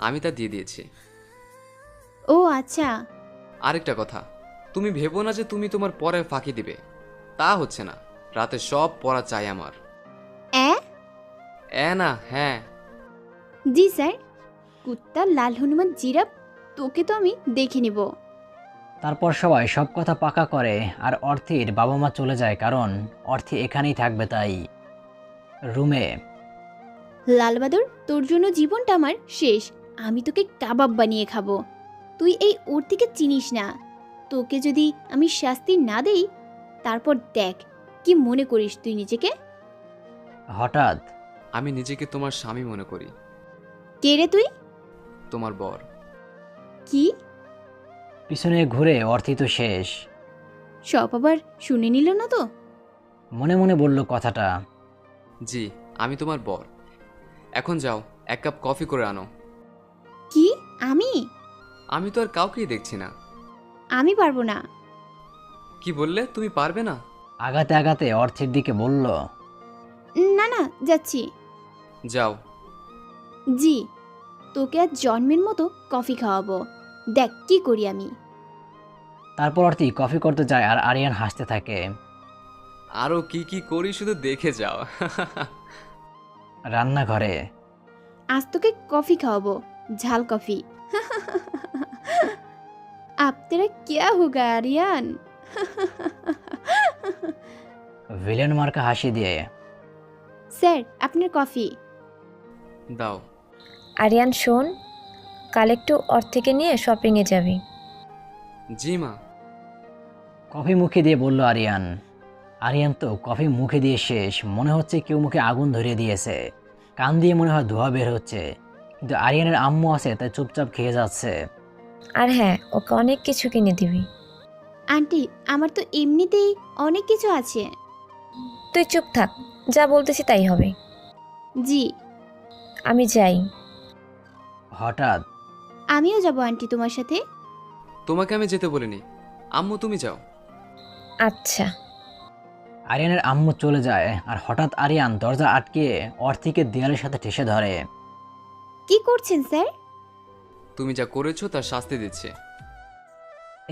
আমি তা দিয়ে দিয়েছি। ও আচ্ছা। আরেকটা কথা, তুমি ভেবো না যে তুমি তোমার পরে ফাঁকি দিবে। তা হচ্ছে না। রাতে সব পড়া চাই আমার। না, হ্যাঁ। জি স্যার। কুত্তা, লাল হনুমান, জিরাফ, তোকে তো আমি দেখে নিব। তারপর সবাই সব কথা পাকা করে, আর অর্থির বাবা মা চলে যায়, কারণ অর্থি এখানেই থাকবে তাই। রুমে, লালবাদর, তোর জন্য জীবনটা আমার শেষ। আমি তোকে কাবাব বানিয়ে খাবো। তুই এই ওর থেকে চিনিস না। তোকে যদি আমি শাস্তি না দেই, তারপর দেখ কি মনে করিস তুই নিজেকে। হঠাৎ, আমি নিজেকে তোমার স্বামী মনে করি। কে রে তুই? তোমার বর। কি? পিছনে ঘুরে অর্থি তো শেষ। সব আবার শুনে নিল না তো? মনে মনে বলল কথাটা। জি, আমি তোমার বর। এখন যাও, এক কাপ কফি করে আনো। কি? আমি? আমি তো আর কাউকেই দেখছি না। আমি পারবো না। কি বললে? তুমি পারবে না? আগাতে আগাতে অর্থের দিকে বলল, না না, যাচ্ছি। যাও। জি, তোকে আজ জন্মের মতো কফি খাওয়াবো। দেখ কি করি আমি। তারপর অর্থি কফি করতে যায়, আর আরিয়ান হাসতে থাকে। আরো কি কি করি শুধু দেখে যাও। রান্নাঘরে, আজ তোকে কফি খাওয়াবো, ঝাল কফি। अब तेरा क्या होगा आर्यन? ভিলেন মার্কা হাসি দিয়ে, স্যার আপনার কফি। দাও। আরিয়ান শোন, কাল একটু অর্থেকে নিয়ে শপিংয়ে যাবি। জি মা। কফি মুখে দিয়ে বলল আরিয়ান। আরিয়ান তো কফি মুখে দিয়ে শেষ, মনে হচ্ছে কেউ মুখে আগুন ধরিয়ে দিয়েছে। কান দিয়ে মনে হয় ধোঁয়া বের হচ্ছে, কিন্তু আরিয়ানের আম্মু আছে তাই চুপচাপ খেয়ে যাচ্ছে। আর হ্যাঁ, ওকে অনেক কিছু কিনে দিবি। আন্টি, আমার তো এমনিতেই অনেক কিছু আছে। তুই চুপ থাক, যা বলতেছি তাই হবে। জি। আমি যাই। হঠাৎ আমিও যাব আন্টি তোমার সাথে। তোমাকে আমি যেতে বলিনি, আম্মু তুমি যাও। আচ্ছা। আরিয়ানের আম্মু চলে যায় আর হঠাৎ আরিয়ান দরজা আটকে অর্থিকে দেয়ালের সাথে ঠেসে ধরে। কি করছেন স্যার? তুমি যা করেছো তার শাস্তি দিচ্ছে।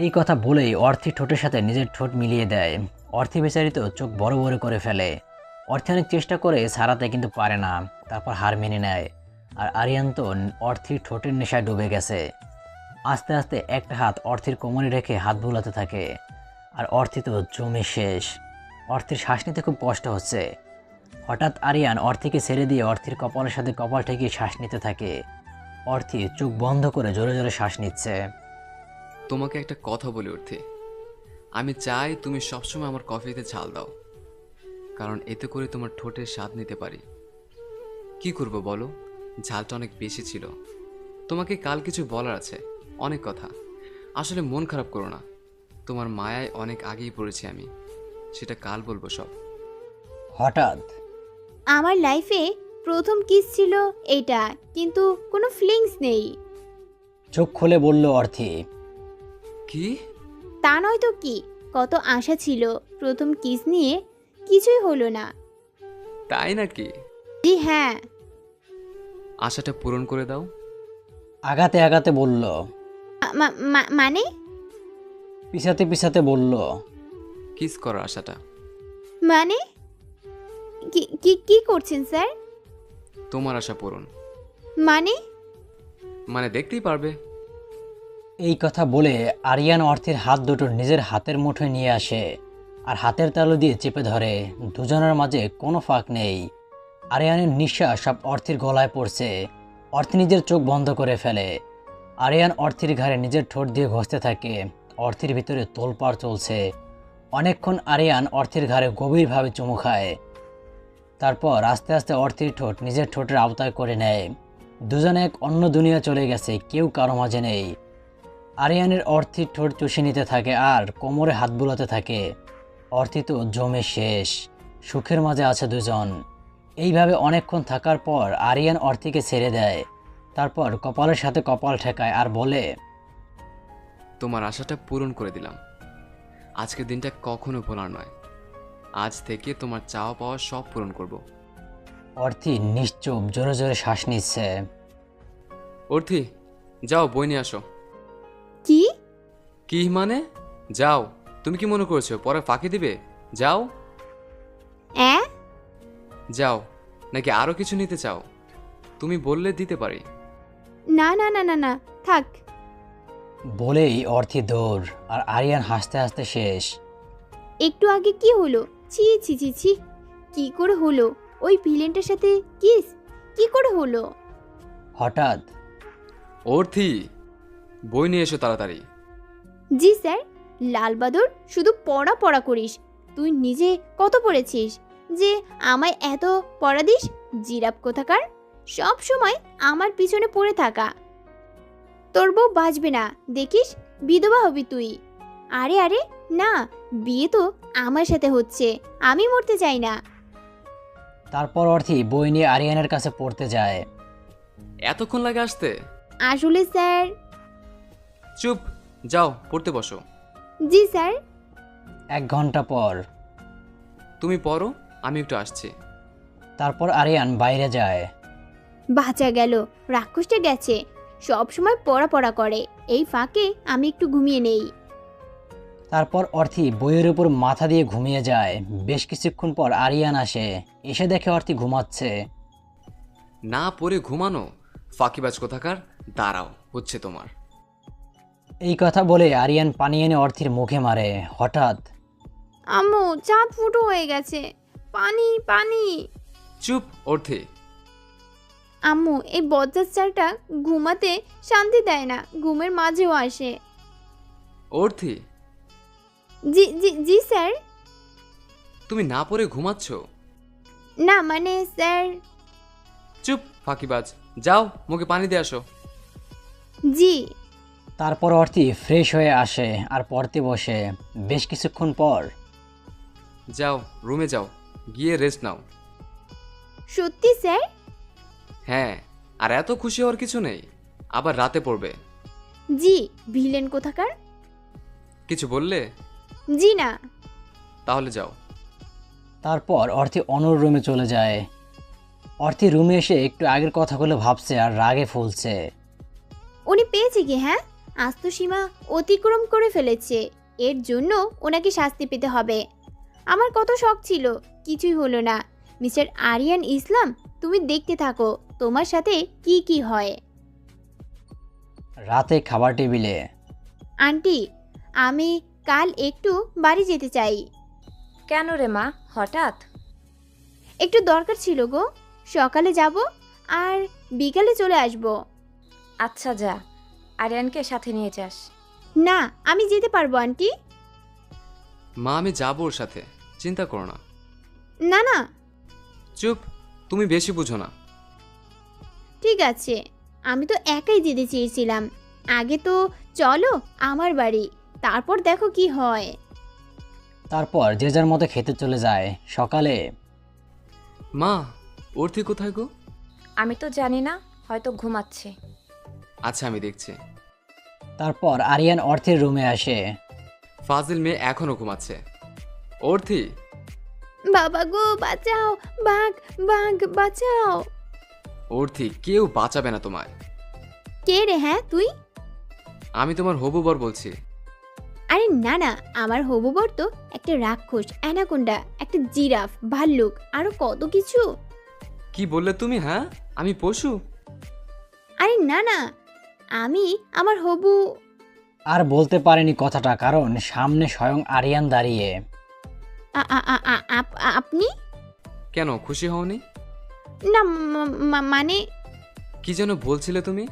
এই কথা বলেই অর্থি ঠোঁটের সাথে নিজের ঠোঁট মিলিয়ে দেয়। অর্থি বেচারিত চোখ বড় বড় করে ফেলে। অর্থি অনেক চেষ্টা করে সারাতে, কিন্তু পারে না। তারপর হার মেনে নেয়। আর আরিয়ান তো অর্থির ঠোঁটের নেশায় ডুবে গেছে। আস্তে আস্তে একটা হাত অর্থির কোমরে রেখে হাত বুলাতে থাকে। আর অর্থি তো জমে শেষ। অর্থির শ্বাস নিতে খুব কষ্ট হচ্ছে। হঠাৎ আরিয়ান অর্থিকে ছেড়ে দিয়ে অর্থির কপালের সাথে কপাল ঠেকিয়ে শ্বাস নিতে থাকে। অর্থি চোখ বন্ধ করে জোরে জোরে শ্বাস নিচ্ছে। তোমাকে একটা কথা বলে অর্থি, আমি চাই তুমি সবসময় আমার কফিতে ঝাল দাও, কারণ এতে করে তোমার ঠোঁটের স্বাদ নিতে পারি। কি করব বলো, ঝালটা অনেক বেশি ছিল। তোমাকে কাল কিছু বলার আছে, অনেক কথা। আসলে মন খারাপ করো না, তোমার মায়ায় অনেক আগেই পড়েছি আমি, সেটা কাল বলবো সব। হঠাৎ আমার লাইফে প্রথম কিস ছিল এইটা, কিন্তু কোনো ফিলিংস নেই। চোখ খুলে বলল অর্থি। কি? তা নয় তো কি, কত আশা ছিল প্রথম কিস নিয়ে, কিছুই হলো না। তাই নাকি? জি হ্যাঁ। আশাটা পূরণ করে দাও। আগাতে আগাতে বলল। মানে? পিছাতে পিছাতে বলল। কিস করার আশাটা। মানে কি কি করছেন স্যার? তোমার আশা পূরণ। মানে দেখতেই পারবে। এই কথা বলে আরিয়ান অর্থের হাত দুটো নিজের হাতের মুঠোয় নিয়ে আসে আর হাতের তালু দিয়ে চেপে ধরে। দুজনের মাঝে কোনো ফাঁক নেই। আরিয়ানের নিঃশ্বাস সব অর্থের গলায় পড়ছে। অর্থি নিজের চোখ বন্ধ করে ফেলে। আরিয়ান অর্থির ঘাড়ে নিজের ঠোঁট দিয়ে ঘষতে থাকে। অর্থির ভিতরে তোলপাড় চলছে। অনেকক্ষণ আরিয়ান অর্থির ঘাড়ে গভীরভাবে চুমু খায়। তারপর আস্তে আস্তে অর্থির ঠোঁট নিজের ঠোঁটের আওতায় করে নেয়। দুজনে এক অন্য দুনিয়া চলে গেছে, কেউ কারো মাঝে নেই। আরিয়ানের অর্থির ঠোঁট চুষে নিতে থাকে আর কোমরে হাত বুলাতে থাকে। অর্থি তো জমে শেষ, সুখের মাঝে আছে দুজন। এইভাবে অনেকক্ষণ থাকার পর আরিয়ান অর্থিকে ছেড়ে দেয়। তারপর কপালের সাথে কপাল ঠেকায় আর বলে, তোমার আশাটা পূরণ করে দিলাম। আজকের দিনটা কখনো ভোলার নয়। আজ থেকে তোমার চাওয়া পাওয়া সব পূরণ করব। অর্থি নিশ্চুপ জোরে জোরে শ্বাস নিচ্ছে। অর্থি, যাও বই নিয়ে আসো। কি? কি মানে? যাও। তুমি কি মনে করছো পরে ফাঁকি দিবে? যাও। যাও, নাকি আরো কিছু নিতে চাও? তুমি বললে দিতে পারি। না না না না না, থাক। বলেই অর্থি দৌড় আর আরিয়ান হাসতে হাসতে শেষ। একটু আগে কি হলো? ছি ছি ছি ছি, কি করে হলো? ওই ভিলেনটার সাথে কিস কি করে হলো? হঠাৎ অর্থি, বই নিয়ে এসো তাড়াতাড়ি। জি স্যার। লালবাদর, শুধু পড়া পড়া করিস। তুই নিজে কত পড়েছিস যে আমায় এত পড়া দিস? জিরাপ কোথাকার, সব সময় আমার পিছনে পড়ে থাকা। তোর বউ বাঁচবে না, দেখিস বিধবা হবি তুই। আরে আরে না, বিয়ে তো আমার সাথে হচ্ছে, আমি মরতে চাই না। তারপর অর্থি বই নিয়ে আরিয়ানের কাছে পড়তে যায়। এতক্ষণ লাগে আসতে? আসলে স্যার। চুপ, যাও পড়তে বসো। জি স্যার। 1 ঘন্টা পর। তুমি পড়ো, আমি একটু আসছি। তারপর আরিয়ান বাইরে যায়। বাঁচা গেল, রাক্ষসটা গেছে। সব সময় পড়া পড়া করে, এই ফাঁকে আমি একটু ঘুমিয়ে নেই। তারপর অর্থি বইয়ের উপর মাথা দিয়ে ঘুমিয়ে যায়। বেশ কিছুক্ষণ পর আরিয়ান আসে। এসে দেখে অর্থি ঘুমাচ্ছে। না পড়ে ঘুমানো, ফাঁকিবাজ কোথাকার। দাঁড়াও, হচ্ছে তোমার। এই কথা বলে আরিয়ান পানি এনে অর্থির মুখে মারে। হঠাৎ আম্মু, চাঁদ ফুটো হয়ে গেছে, পানি পানি। চুপ অর্থি। আম্মু এই বজ্জাচারটা ঘুমাতে শান্তি দেয় না, ঘুমের মাঝেও আসে। অর্থি, জি জি জি স্যার। তুমি না পড়ে ঘুমাচ্ছ? না মানে স্যার। চুপ ফাঁকিবাজ, যাও মুখে পানি দিয়ে আসো। জি। তারপর অর্থি ফ্রেশ হয়ে আসে আর পড়তে বসে। বেশ কিছুক্ষণ পর যাও রুমে যাও, গিয়ে রেস্ট নাও। সত্যি স্যার? হ্যাঁ, আর এত খুশি হওয়ার কিছু নেই, আবার রাতে পড়বে। জি। ভিলেন কোথাকার? কিছু বললে? জি না। তাহলে যাও। তারপর অর্থি অনুর রুমে চলে যায়। অর্থি রুমে এসে একটু আগের কথাগুলো ভাবছে আর রাগে ফুলছে। উনি পেয়েছে কি? হ্যাঁ, আজ তো সীমা অতিক্রম করে ফেলেছে, এর জন্য ওনাকে শাস্তি পেতে হবে। আমার কত শখ ছিল, কিছুই হলো না। মিস্টার আরিয়ান ইসলাম, তুমি দেখতে থাকো তোমার সাথে কি কি হয়। রাতে খাবার টেবিলে আন্টি, আমি কাল একটু বাড়ি যেতে চাই। কেন রে মা, হঠাৎ? একটু দরকার ছিল গো, সকালে যাব আর বিকালে চলে আসব। আচ্ছা যা, আরিয়ানকে সাথে নিয়ে যাস। না, আমি যেতে পারবো আন্টি। মা আমি যাবো ওর সাথে, চিন্তা করো না। না না। চুপ, তুমি বেশি বুঝো না। ঠিক আছে, আমি তো একাই যেতে চেয়েছিলাম। আগে তো চলো আমার বাড়ি, তারপর দেখো কি হয়। তারপর যে যার মতো খেতে চলে যায়। সকালে মা, অর্থি কোথায় গো? আমি তো জানি না, হয়তো ঘুমাচ্ছে। আচ্ছা আমি দেখছি। তারপর আরিয়ান অর্থের রুমে আসে। ফাজিল মেয়ে এখনো ঘুমাচ্ছে। অর্থি, বাবা গো বাঁচাও, বাঘ বাঘ বাঁচাও। অর্থি, কেউ বাঁচাবে না তোমায়। কে রে? হ্যাঁ তুই? আমি তোমার হবু বর বলছি। আরে না না, আমার হবু বর তো একটা রাক্ষস, অ্যানাকোন্ডা, একটা জিরাফ, ভাল্লুক, আরো কত কিছু। কি বললে তুমি? হ্যাঁ, আমি পশু? আরে না না, আমি আমার হবু। আর বলতে পারেনি কথাটা, কারণ সামনে স্বয়ং আরিয়ান দাঁড়িয়ে। আপনি? কেন খুশি হওনি? না মানে। কি যেন বলছিলে তুমি?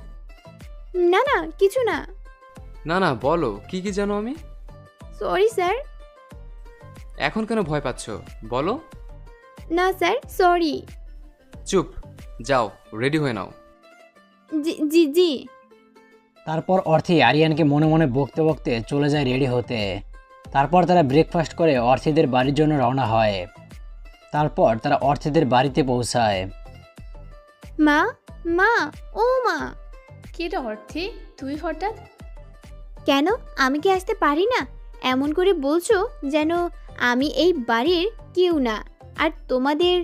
না না, কিছু না। না না বলো, কি কি জানো? আমি সরি স্যার। এখন কেন ভয় পাচ্ছ? বলো। না স্যার, সরি। চুপ, যাও রেডি হয়ে নাও। জি জি জি। তারপর অর্থি আরিয়ানকে মনে মনে বকতে বকতে চলে যায় রেডি হতে। তারপর তারা ব্রেকফাস্ট করে অর্থিদের বাড়ির জন্য রওনা হয়। তারপর তারা অর্থিদের বাড়িতে পৌঁছায়। মা মা, ও মা। কি রে অর্থি, তুই হঠাৎ? কেন, আমি কি আসতে পারি না? এমন করে বলছো যেন আমি এই বাড়ির কেউ না, আর তোমাদের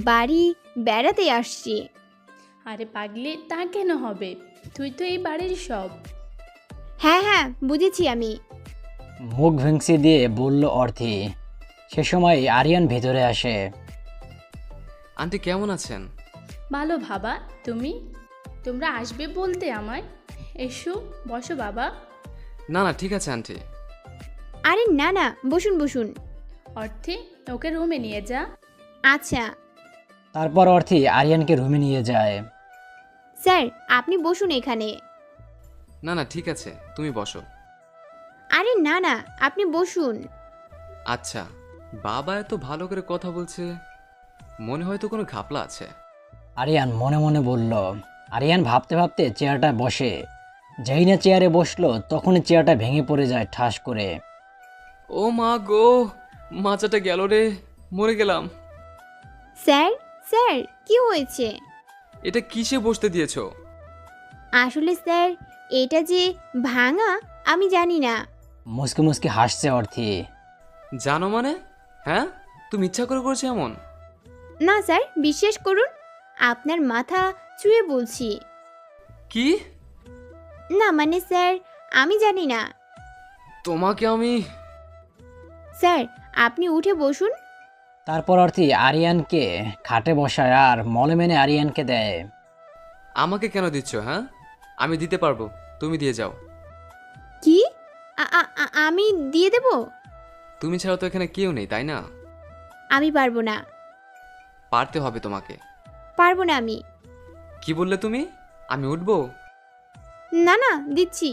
বাড়ি বেড়াতে আসছি। আরে পাগলি, তা কেন হবে? তুই তো এই বাড়ির সব। হ্যাঁ হ্যাঁ, বুঝেছি আমি। মুখ ভেঙচি দিয়ে বলল অর্থি। সে সময় আরিয়ান ভিতরে আসে। আন্টি কেমন আছেন? ভালো বাবা, তুমি? তোমরা আসবে বলতে আমায়। এসো বসো বাবা। না না ঠিক আছে আন্টি। আরে না না, বসুন বসুন। অর্থে ওকে রুমে নিয়ে যা। আচ্ছা। তারপর অর্থি আরিয়ানকে রুমে নিয়ে যায়। স্যার, আপনি বসুন এখানে। না না ঠিক আছে, তুমি বসো। আরে না না, আপনি বসুন। আচ্ছা, বাবা এত ভালো করে কথা বলছে, মনে হয়তো কোনো ঘাপলা আছে। আরিয়ান মনে মনে বলল। আরিয়ান ভাবতে ভাবতে চেয়ারটা বসে। যেই না চেয়ারে বসলো তখনই চেয়ারটা ভেঙে পড়ে যায় ঠাস করে। ও মা গো, মাচাটা গেল রে, মরে গেলাম। স্যার স্যার, কি হয়েছে? এটা কিসে বসতে দিয়েছো? আসলে স্যার, এটা যে ভাঙা আমি জানি না। মুসকে মুসকে হাসছে অর্থি। জানো মানে? হ্যাঁ, তুমি ইচ্ছা করে করেছো এমন? না স্যার, বিশ্বাস করুন, আপনার মাথা ছুঁয়ে বলছি। কি? না মানে স্যার, আমি জানি না। তোমাকে আমি। স্যার, আপনি উঠে বসুন। তারপর অর্থি আরিয়ানকে খাটে বসায় আর মলমেনে আরিয়ানকে দেয়। আমাকে কেন দিচ্ছ? হ্যাঁ, আমি দিতে পারবো, তুমি দিয়ে যাও। কি? আমি দিয়ে দেব? তুমি ছাড়া তো এখানে কেউ নেই, তাই না? আমি পারবো না। পারতে হবে তোমাকে। পারবো না আমি। কি বললে তুমি? আমি উঠবো? না না, দিচ্ছি।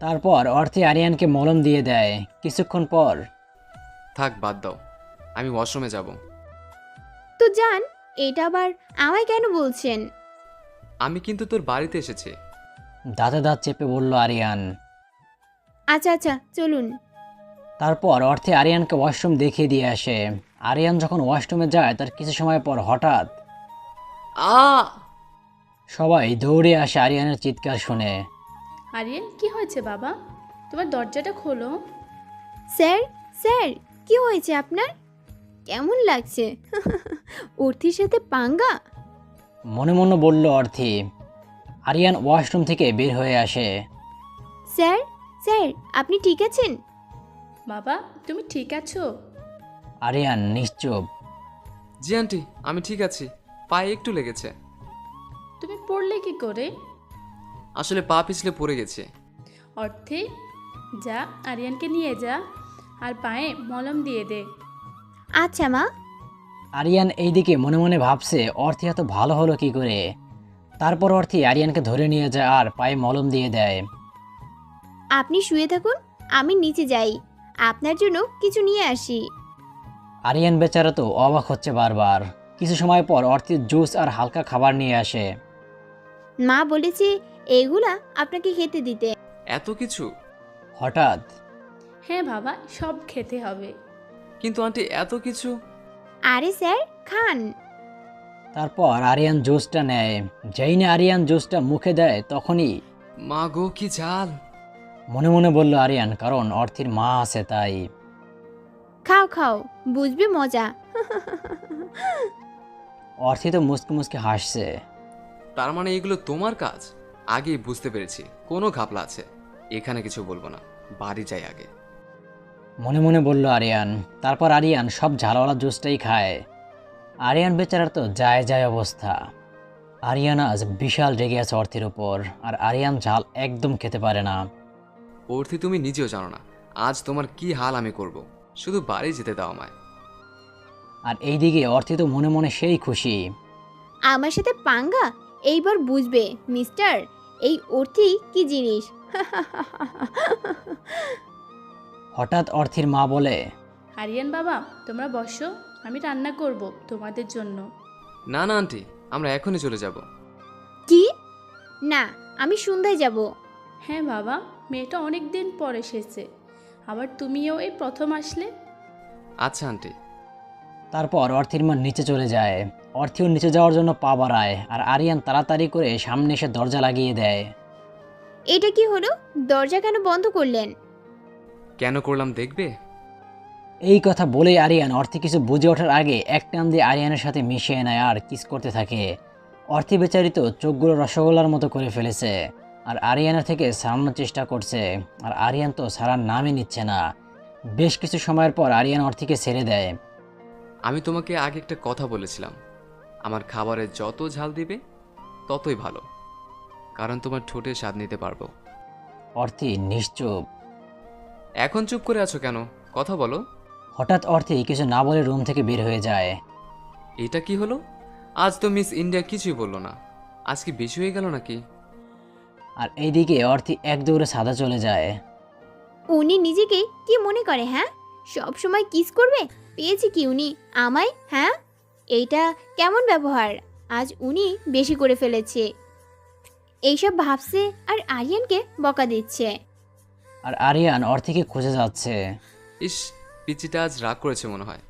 তারপর অর্থি আরিয়ানকে মলম দিয়ে দেয়। কিছুক্ষণ পর থাক, বাদ দাও, আমি ওয়াশরুমে যাব। তো যান, এটা আবার আমায় কেন বলছেন? আমি কিন্তু তোর বাড়িতে এসেছি। দাঁতে দাঁত চেপে বলল আরিয়ান। আচ্ছা আচ্ছা, চলুন। তারপর অর্থে আরিয়ানকে ওয়াশরুম দেখিয়ে দিয়ে আসে। আরিয়ান যখন ওয়াশরুমে যায় তার কিছু সময় পর হঠাৎ সবাই দৌড়ে আসে আরিয়ানের চিৎকার শুনে। আরিয়ান, কি হয়েছে বাবা? তোমার দরজাটা খোলো। স্যার, স্যার, কি হয়েছে আপনার? কেমন লাগছে? অর্থির সাথে পাঙ্গা? মনে মনে বলল অর্থি। আরিয়ান ওয়াশরুম থেকে বের হয়ে আসে। স্যার, স্যার, আপনি ঠিক আছেন? বাবা, তুমি ঠিক আছো? আরিয়ান নিশ্চুপ। জি আন্টি, আমি ঠিক আছি, পায়ে একটু লেগেছে। তুমি পড়লে কি করে? আসলে পা পিছলে পড়ে গেছে। অর্থে, যা আরিয়ানকে নিয়ে যা আর পায়ে মলম দিয়ে দে। আচ্ছা মা। আরিয়ান এইদিকে মনে মনে ভাবছে অর্থি এত ভালো হলো কি করে। তারপর অর্থি আরিয়ানকে ধরে নিয়ে যায় আর পায়ে মলম দিয়ে দেয়। আপনি শুয়ে থাকুন, আমি নিচে যাই, আপনার জন্য কিছু নিয়ে আসি। আরিয়ান বেচারা তো অবাক হচ্ছে বারবার। কিছু সময় পর অর্থি জুস আর হালকা খাবার নিয়ে আসে। মা বলেছে এগুলা আপনাকে খেতে দিতে। এত কিছু? হঠাৎ হ্যাঁ বাবা, সব খেতে হবে। কিন্তু আন্টি, এত কিছু? আরে স্যার, খান। তারপর আরিয়ান জুসটা নেয়। যেই না আরিয়ান জুসটা মুখে দেয় তখনই মা গো, কি ঝাল! মনে মনে বলল আরিয়ান, কারণ অর্থির মা আছে তাই। খাও খাও, বুঝবে মজা। অর্থি তো মুসকে মুসকে হাসছে। তার মানে এগুলো তোমার কাজ? আগেই বুঝতে পেরেছি কোনো ঘাপলা আছে। এখানে কিছু বলবো না, বাড়ি যাই আগে। মনে মনে বলল আরিয়ান। তারপর আরিয়ান সব ঝালওয়ালা জুসটাই খায়। আরিয়ান বেচারার তো যায় যায় অবস্থা। আরিয়ান আজ বিশাল রেগে আছে অর্থের ওপর, আর আরিয়ান ঝাল একদম খেতে পারে না। অর্থি, তুমি নিজেও জানো না আজ তোমার কি হাল আমি করব। শুধু বাড়ি যেতে দাও আমায়। আর এইদিকে অর্থি তো মনে মনে সেই খুশি। আমার সাথে পাঙ্গা? এইবার বুঝবে মিস্টার, এই অর্থি কি জিনিস। হঠাৎ অর্থির মা বলে, আরিয়ান বাবা, তোমরা বসো, আমি রান্না করব তোমাদের জন্য। না না আন্টি, আমরা এখনই চলে যাব। কি? না, আমি সন্ধ্যায় যাব। হ্যাঁ বাবা, মেয়েটা অনেক দিন পর এসেছে, আবার তুমিও এই প্রথম আসলে। আচ্ছা আন্টি। তারপর অর্থির মা নিচে চলে যায়। অর্থিও নিচে যাওয়ার জন্য পা বাড়ায়, আর আরিয়ান তাড়াতাড়ি করে সামনে এসে দরজা লাগিয়ে দেয়। এটা কি হলো? দরজা কেন বন্ধ করলেন? কেন করলাম দেখবে? এই কথা বলেই আরিয়ান অর্থি কিছু বুঝে ওঠার আগে এক টান দিয়ে আরিয়ানের সাথে মিশিয়ে নেয় আর কিস করতে থাকে। অর্থি বেচারিত চোখগুলো রসগোল্লার মতো করে ফেলেছে, আর আরিয়ানের থেকে সারানোর চেষ্টা করছে, আর আরিয়ান তো সারার নামই নিচ্ছে না। বেশ কিছু সময়ের পর আরিয়ান অর্থিকে ছেড়ে দেয়। আমি তোমাকে আগে একটা কথা বলেছিলাম, আমার খাবারে যত ঝাল দিবে ততই ভালো, কারণ তোমার ঠোঁটে স্বাদ নিতে পারবো। অর্থি নিশ্চুপ। এখন চুপ করে আছো কেন? কথা বলো। হঠাৎ অর্থি কিছু না বলে রুম থেকে বের হয়ে যায়। এটা কি হলো? আজ তো মিস ইন্ডিয়া কিছুই বললো না, আজ কি বেশি হয়ে গেল নাকি? আর এইদিকে অর্থি এক দৌড়ে সাদা চলে যায়। উনি নিজেকে কি মনে করে? হ্যাঁ, সব সময় কিস করবে? পেয়েছে কি উনি আমায়? হ্যাঁ, এইটা কেমন ব্যবহার? আজ উনি বেশি করে ফেলেছে। এইসব ভাবছে আর আরিয়ানকে বকা দিচ্ছে। আর আরিয়ান অর্থিকে খুঁজে যাচ্ছে। ইস, পিচিটা আজ রাগ করেছে মনে হয়,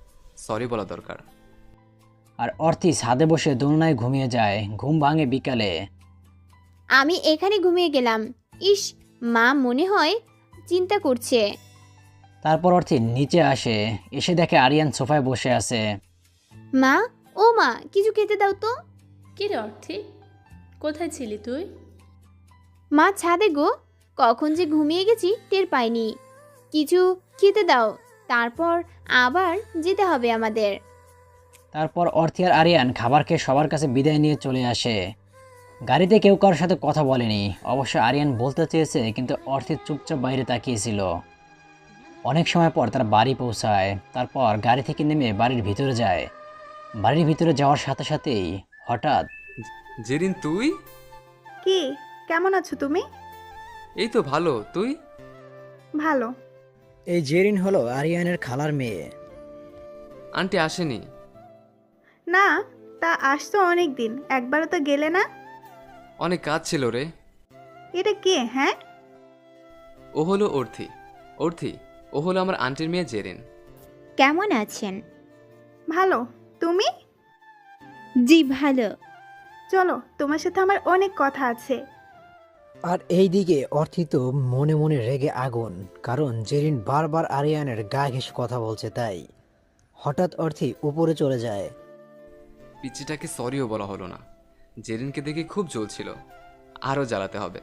সরি বলা দরকার। আর অর্থি ছাদে বসে দোলনায় ঘুমিয়ে যায়। ঘুম ভাঙে বিকালে। আমি এখানে ঘুমিয়ে গেলাম। ইস, মা মনে হয় চিন্তা করছে। তারপর অর্থি নিচে আসে, এসে দেখে আরিয়ান সোফায় বসে আছে। মা, ও মা, কিছু খেতে দাও তো। কি রে অর্থি, কোথায় ছিলি তুই? মা, ছাদে গো, কখন যে ঘুমিয়ে গেছি টের পাইনি। কিছু খেতে দাও, তারপর আবার যেতে হবে আমাদের। তারপর অর্থি আর আরিয়ান খাবার খেয়ে সবার কাছে বিদায় নিয়ে চলে আসে। গাড়িতে কেউ কারোর সাথে কথা বলেনি। অবশ্য আরিয়ান বলতে চেয়েছে, কিন্তু অর্থি চুপচাপ বাইরে তাকিয়েছিল। অনেক সময় পর তারা বাড়ি পৌঁছায়। তারপর গাড়ি থেকে নেমে বাড়ির ভিতরে যায়। বাড়ির ভিতরে যাওয়ার সাথে সাথেই হঠাৎ জেরিন তুই? কি কেমন আছো তুমি? এই তো ভালো, তুই? ভালো। এই জেরিন হলো আরিয়ানের খালার মেয়ে। আন্টি আসেনি? না, তা আসতো অনেক দিন, একবারও তো গেলে না। অনেক কাজ ছিল রে। এটা কে? হ্যাঁ, ও হলো অর্থি। অর্থি, ও হলো আমার আন্টির মেয়ে জেরিন। কেমন আছেন? ভালো। তুমি? জি ভালো। চলো, তোমার সাথে আমার অনেক কথা আছে। আর এইদিকে অর্থি তো মনে মনে রেগে আগুন, কারণ জেরিন বারবার আরিয়ানের গা ঘেঁষে কথা বলছে তাই। হঠাৎ অর্থি উপরে চলে যায়। পিচ্চিটাকে সরিও বলা হলো না। জেরিনকে দেখে খুব জ্বলছিল, আরও জ্বালাতে হবে,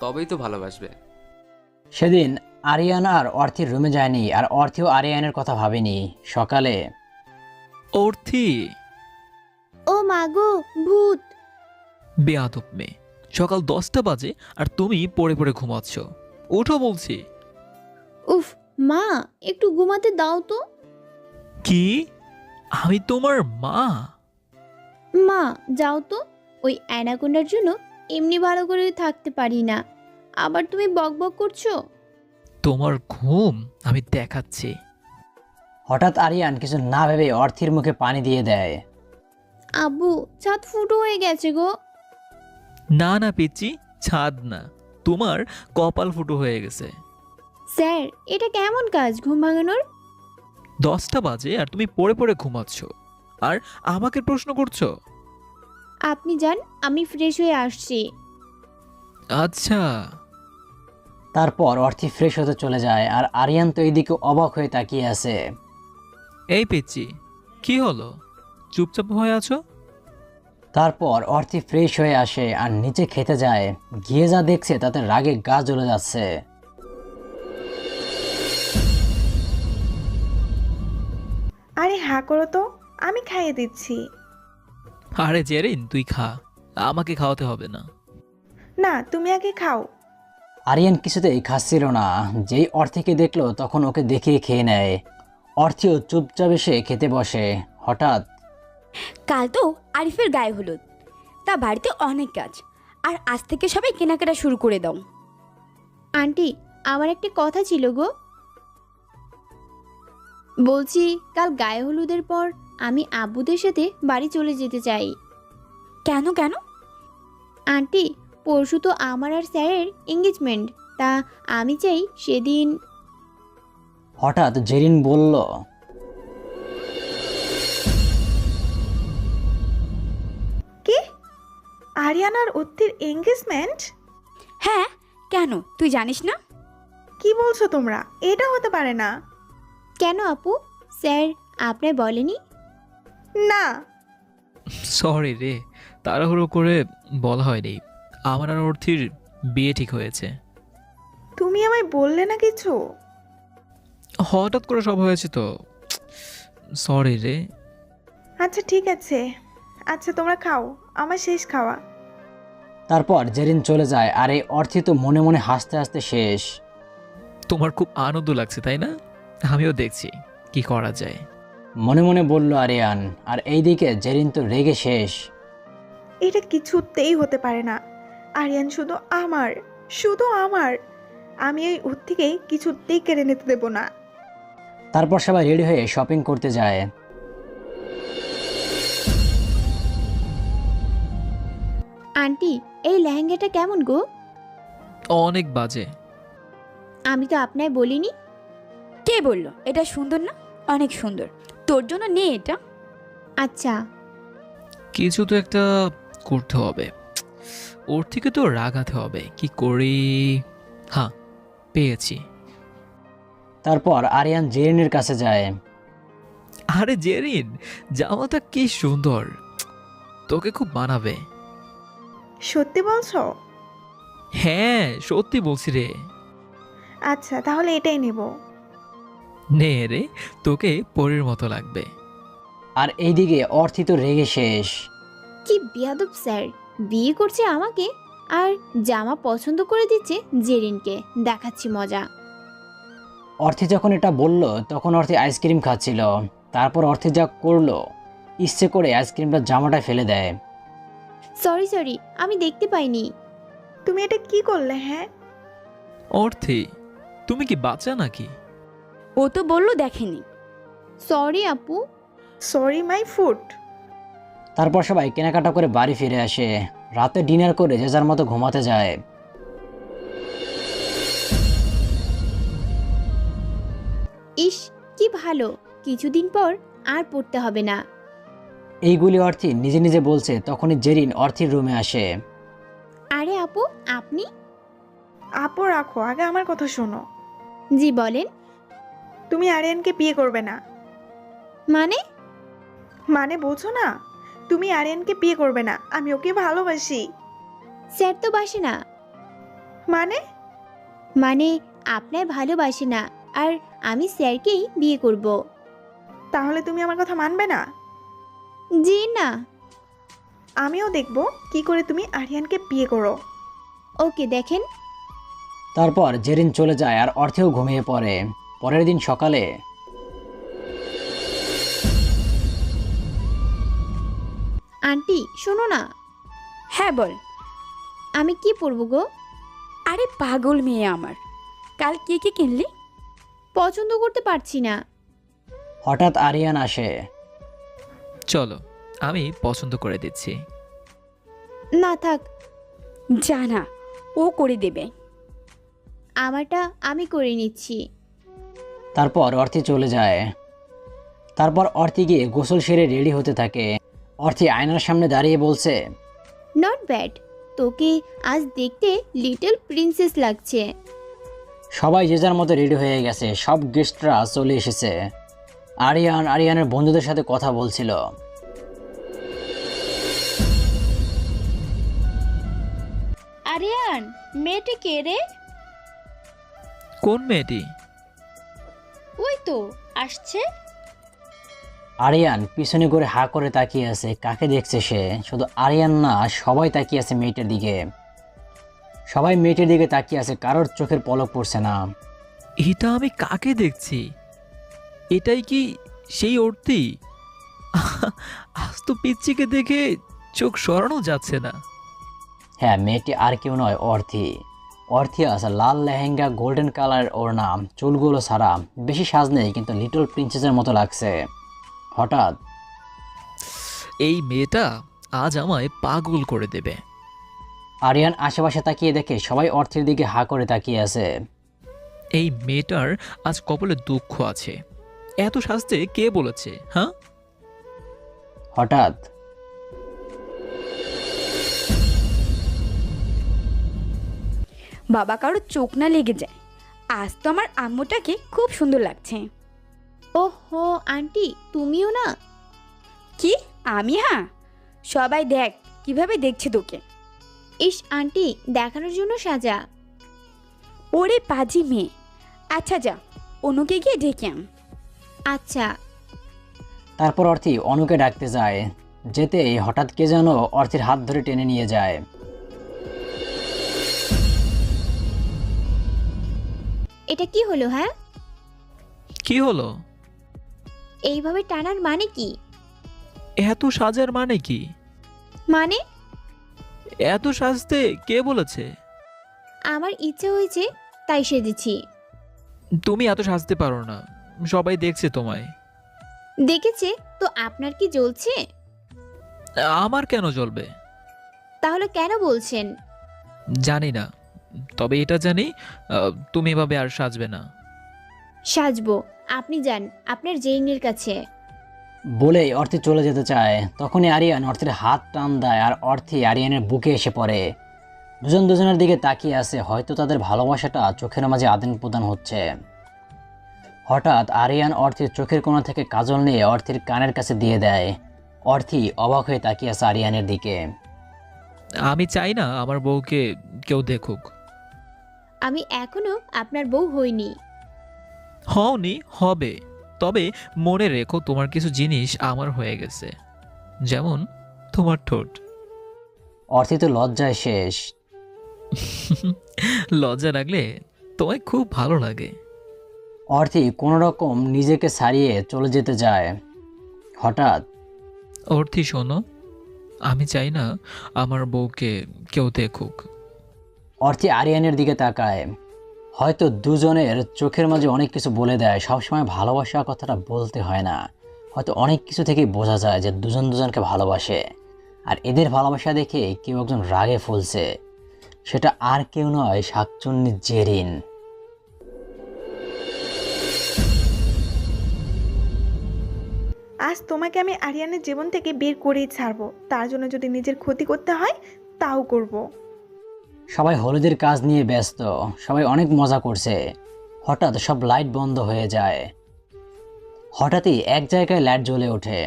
তবেই তো ভালোবাসবে। সেদিন আরিয়ান আর অর্থির রুমে যায়নি, আর অর্থিও আরিয়ানের কথা ভাবেনি। সকালে অর্থি, ও মাগো, ভূত! বেয়াদব মেয়ে, সকাল 10টা বাজে আর তুমি পড়ে পড়ে ঘুমাচ্ছ। ওঠো বলছি। উফ মা, একটু ঘুমাতে দাও তো। কি? আমি তোমার মা? মা যাও তো, ওই অ্যানাকোন্ডার জন্য এমনি ভালো করে থাকতে পারি না, আবার তুমি বকবক করছো। তোমার ঘুম আমি দেখাচ্ছি। হঠাৎ আরিয়ান কিছু না ভেবে অর্থির মুখে পানি দিয়ে দেয়। আব্বু, ছাদ ফুটো হয়ে গেছে গো। না না পিচ্চি, ছাদ না, তোমার কপাল ফুটো হয়ে গেছে। স্যার, এটা কেমন কাজ ঘুম ভাঙানোর? 10টা বাজে আর তুমি পড়ে পড়ে ঘুমাচ্ছ, আর আমাকে প্রশ্ন করছো? আপনি যান, আমি ফ্রেশ হয়ে আসছি। আচ্ছা। তারপর অর্থি ফ্রেশ হতে চলে যায়, আর আরিয়ান তো এইদিকে অবাক হয়ে তাকিয়ে আছে। এই পিচ্চি, কি হলো, চুপচাপ হয়ে আছো? তারপর অর্থি ফ্রেশ হয়ে আসে আর নিচে খেতে যায়। গিয়ে যা দেখছে তাতে রাগে গা জ্বলে যাচ্ছে। আরে হা করো তো, আমি খাইয়ে দিচ্ছি। আরে জেরিন, তুই খা, আমাকে খাওয়াতে হবে না। না, তুমি আগে খাও। আরিয়ান কিছুতেই খাচ্ছিল না। যেই অর্থিকে দেখলো তখন ওকে দেখিয়ে খেয়ে নেয়। অর্থিও চুপচাপ এসে খেতে বসে। হঠাৎ কাল তো আরিফের গায়ে হলুদ, তা বাড়িতে অনেক কাজ, আর আজ থেকে সবাই কেনাকাটা শুরু করে দাও। আন্টি, আমার একটা কথা ছিল গো। বলছি, কাল গায়ে হলুদের পর আমি আব্বুদের সাথে বাড়ি চলে যেতে চাই। কেন কেন? আন্টি, পরশু তো আমার আর স্যারের এঙ্গেজমেন্ট, তা আমি চাই সেদিন। হঠাৎ জেরিন বলল, কি? আরিয়ানার অর্থির এঙ্গেজমেন্ট? হ্যাঁ, কেন তুই জানিস না? কি বলছো তোমরা? এটা হতে পারে না। কেন আপু, স্যার আপনার বলেনি? না। সরি রে, তাড়াহুড়ো করে বলা হয়নি। আমার আর অর্থির বিয়ে ঠিক হয়েছে। তুমি আমায় বললে না কিছু? হঠাৎ করে সব হয়েছে তো, সরি রে। আচ্ছা ঠিক আছে, আচ্ছা তোমরা খাও, আমার শেষ খাওয়া। তারপর জেরিন চলে যায়, আর এই অর্থি তো মনে মনে হাসতে হাসতে শেষ। তোমার খুব আনন্দ লাগছে তাই না? আমিও দেখছি কি করা যায়। মনে মনে বলল আরিয়ান, আর এইদিকে জেরিন তো রেগে শেষ। এটা কিছুতেই হতে পারে না। আরিয়ান শুধু আমার, শুধু আমার। আমি এই অর্থিকে কিছুতেই কেড়ে নিতে দেব না। তারপর সবাই রেডি হয়ে শপিং করতে যায়। আন্টি, এই লেহেঙ্গাটা কেমন গো? অনেক বাজে। আমি তো আপনায় বলিনি। কে বললো এটা সুন্দর না? অনেক সুন্দর, তোর জন্য নে এটা। আচ্ছা। কিছু তো একটা করতে হবে, ওর থেকে তো রাগাতে হবে। কি করি? হ্যাঁ, পেয়েছি। তারপর আরিয়ান জেরিনের কাছে যায়। আরে জেরিন, জামাটা কি সুন্দর, তোকে খুব মানাবে। সত্যি বলছো? হ্যাঁ সত্যি বলছি রে। আচ্ছা তাহলে এটাই নেব। নে রে, তোকে পরীর মতো লাগবে। আর এইদিকে অর্থি তো রেগে শেষ। কি বেয়াদব স্যার, বিয়ে করছে আমাকে আর জামা পছন্দ করে দিচ্ছে জেরিনকে। দেখাচ্ছি মজা। অর্থি যখন এটা বলল তখন অর্থি আইসক্রিম খাচ্ছিল। তারপর অর্থি যা করলো, ইচ্ছে করে আইসক্রিমটা জামাটায় ফেলে দেয়। সরি সরি, আমি দেখতে পাইনি। তুমি এটা কি করলে? হ্যাঁ, অর্থে তুমি কি বাচ্চা নাকি? ও তো বললো দেখেনি। সরি আপু। Sorry my food. তারপর সবাই কেনাকাটা করে বাড়ি ফিরে আসে। রাতে ডিনার করে যে যার মতো ঘুমাতে যায়। ইস, কি ভালো, কিছুদিন পর আর পড়তে হবে না। এইগুলি অর্থি নিজে নিজে বলছে, তখনই জেরিন অর্থির রুমে আসে। আরে আপু, আপনি? আপু রাখো, আগে আমার কথা শোনো। জি বলেন। তুমি আরিয়ানকে বিয়ে করবে না। মানে? মানে বোঝো না? তুমি আরিয়ানকে বিয়ে করবে না। আমি ওকে ভালোবাসি। স্যার তো বাসে না। মানে? মানে আপনার ভালোবাসে না, আর আমি স্যারকেই বিয়ে করব। তাহলে তুমি আমার কথা মানবে না? জি না। আমিও দেখব কি করে তুমি আরিয়ানকে বিয়ে করো। ওকে, দেখেন। তারপর জেরিন চলে যায় আর অর্থেও ঘুমিয়ে পড়ে। পরের দিন সকালে আন্টি শোনো না। হ্যাঁ বল। আমি কি পরবো গো? আরে পাগল মেয়ে আমার, কাল কি কি কিনলি? পছন্দ করতে পারছি না। হঠাৎ আরিয়ান আসে। চলো, আমি পছন্দ করে দিচ্ছি। না থাক। জানা, ও করে দেবে। আমারটা আমি করে নিচ্ছি। তারপর অর্থি চলে যায়। তারপর অর্থি গিয়ে গোসল সেরে রেডি হতে থাকে। অর্থি আয়নার সামনে দাঁড়িয়ে বলছে, নট ব্যাড, তোকে আজ দেখতে লিটল প্রিন্সেস লাগছে। সবাই যে যার মতো রেডি হয়ে গেছে। সব গেস্টরা চলে এসেছে। আরিয়ানের বন্ধুদের সাথে কথা বলছিল। আরিয়ান, মেয়েটি কে রে? কোন মেয়েটি? ওই তো আসছে। আরিয়ান পিছনে করে হা করে তাকিয়ে আছে। কাকে দেখছে সে? শুধু আরিয়ান না, সবাই তাকিয়ে আছে মেয়েটার দিকে। সবাই মেয়েটার দিকে তাকিয়ে আছে, কারোর চোখের পলক পড়ছে না। এটা আমি কাকে দেখছি? এটাই কি সেই অর্থি? আজ তো পিচ্চিকে দেখে চোখ সরানো যাচ্ছে না। হ্যাঁ, মেয়েটি আর কেউ নয়, অর্থি। অর্থি আছে লাল লেহেঙ্গা, গোল্ডেন কালার ওড়না, চুলগুলো ছাড়া। বেশি সাজ নেই, কিন্তু লিটল প্রিন্সেসের মতো লাগছে। হঠাৎ এই মেয়েটা আজ আমায় পাগল করে দেবে। আরিয়ান আশেপাশে তাকিয়ে দেখে সবাই অর্থের দিকে হা করে তাকিয়ে আছে। এই মেয়েটার আজ কপালে দুঃখ আছে। এত সাজতে কে বলেছে? হ্যাঁ? হঠাৎ বাবা কারো চোখ না লেগে যায়। আজ তো আমার আম্মুটাকে খুব সুন্দর লাগছে। ওহো আন্টি, তুমিও না? কি আমি? হ্যাঁ, সবাই দেখ কিভাবে দেখছে তোকে। ইস আন্টি, দেখানোর জন্য সাজা। ওরে পাজি মেয়ে। আচ্ছা যা, অনুকে গিয়ে ডেকে আন। আচ্ছা। তারপর অর্থি অনুকে ডাকতে যায়। যেতেই হঠাৎ কে যেন অর্থির হাত ধরে টেনে নিয়ে যায়। এটা কি হলো? হ্যাঁ, কি হলো? এইভাবে টানার মানে কি? এত সাজার মানে কি? মানে এত সাজতে কে বলেছে? আমার ইচ্ছে হয়েছে তাই সেজেছি। তুমি এত সাজতে পারো না, সবাই দেখছে তোমায়। দেখেছে তো আপনার কি জ্বলছে? আমার কেন জ্বলবে? তাহলে কেন বলছেন? জানি না, তবে এটা জানি তুমি এভাবে আর সাজবে না। সাজবো, আপনি যান আপনার জেইনের কাছে। বলেই অর্থি চলে যেতে চায়। তখনই আরিয়ান অর্থির হাত টান দেয় আর অর্থি আরিয়ানের বুকে এসে পড়ে। দুজন দুজনের দিকে তাকিয়ে আছে, হয়তো তাদের ভালোবাসাটা চোখের মাঝে আদান প্রদান হচ্ছে। হঠাৎ আরিয়ান অর্থির চোখের কোণা থেকে কাজল নিয়ে অর্থির কানের কাছে দিয়ে দেয়। অর্থি অবাক হয়ে তাকিয়ে আছে আরিয়ানের দিকে। আমি চাই না আমার বউকে কেউ দেখুক। আমি এখনো আপনার বউ হইনি। হওনি, হবে। তবে মনে রেখো, তোমার কিছু জিনিস আমার হয়ে গেছে, যেমন তোমার ঠোঁট। অর্থি তো লজ্জায় শেষ। লজ্জা লাগলে তোমায় খুব ভালো লাগে। অর্থি কোনো রকম নিজেকে ছাড়িয়ে চলে যেতে যায়। হঠাৎ অর্থি শোনো। আমি চাই না আমার বউকে কেউ দেখুক। অর্থি আরিয়ানের দিকে তাকায়। হয়তো দুজনের চোখের মাঝে অনেক কিছু বলে দেয়। সবসময় ভালোবাসা কথাটা বলতে হয় না, হয়তো অনেক কিছু থেকেই বোঝা যায় যে দুজন দুজনকে ভালোবাসে। আর এদের ভালোবাসা দেখে কেউ একজন রাগে ফুলছে, সেটা আর কেউ নয়, শাকচুন্নি জেরিন। আজ তোমাকে আমি আরিয়ানের জীবন থেকে বের করেই ছাড়বো, তার জন্য যদি নিজের ক্ষতি করতে হয় তাও করব। সবাই হলুদের কাজ নিয়ে ব্যস্ত, সবাই অনেক মজা করছে। হঠাৎ সব লাইট বন্ধ হয়ে যায়। হঠাৎই এক জায়গায় লাইট জ্বলে ওঠে।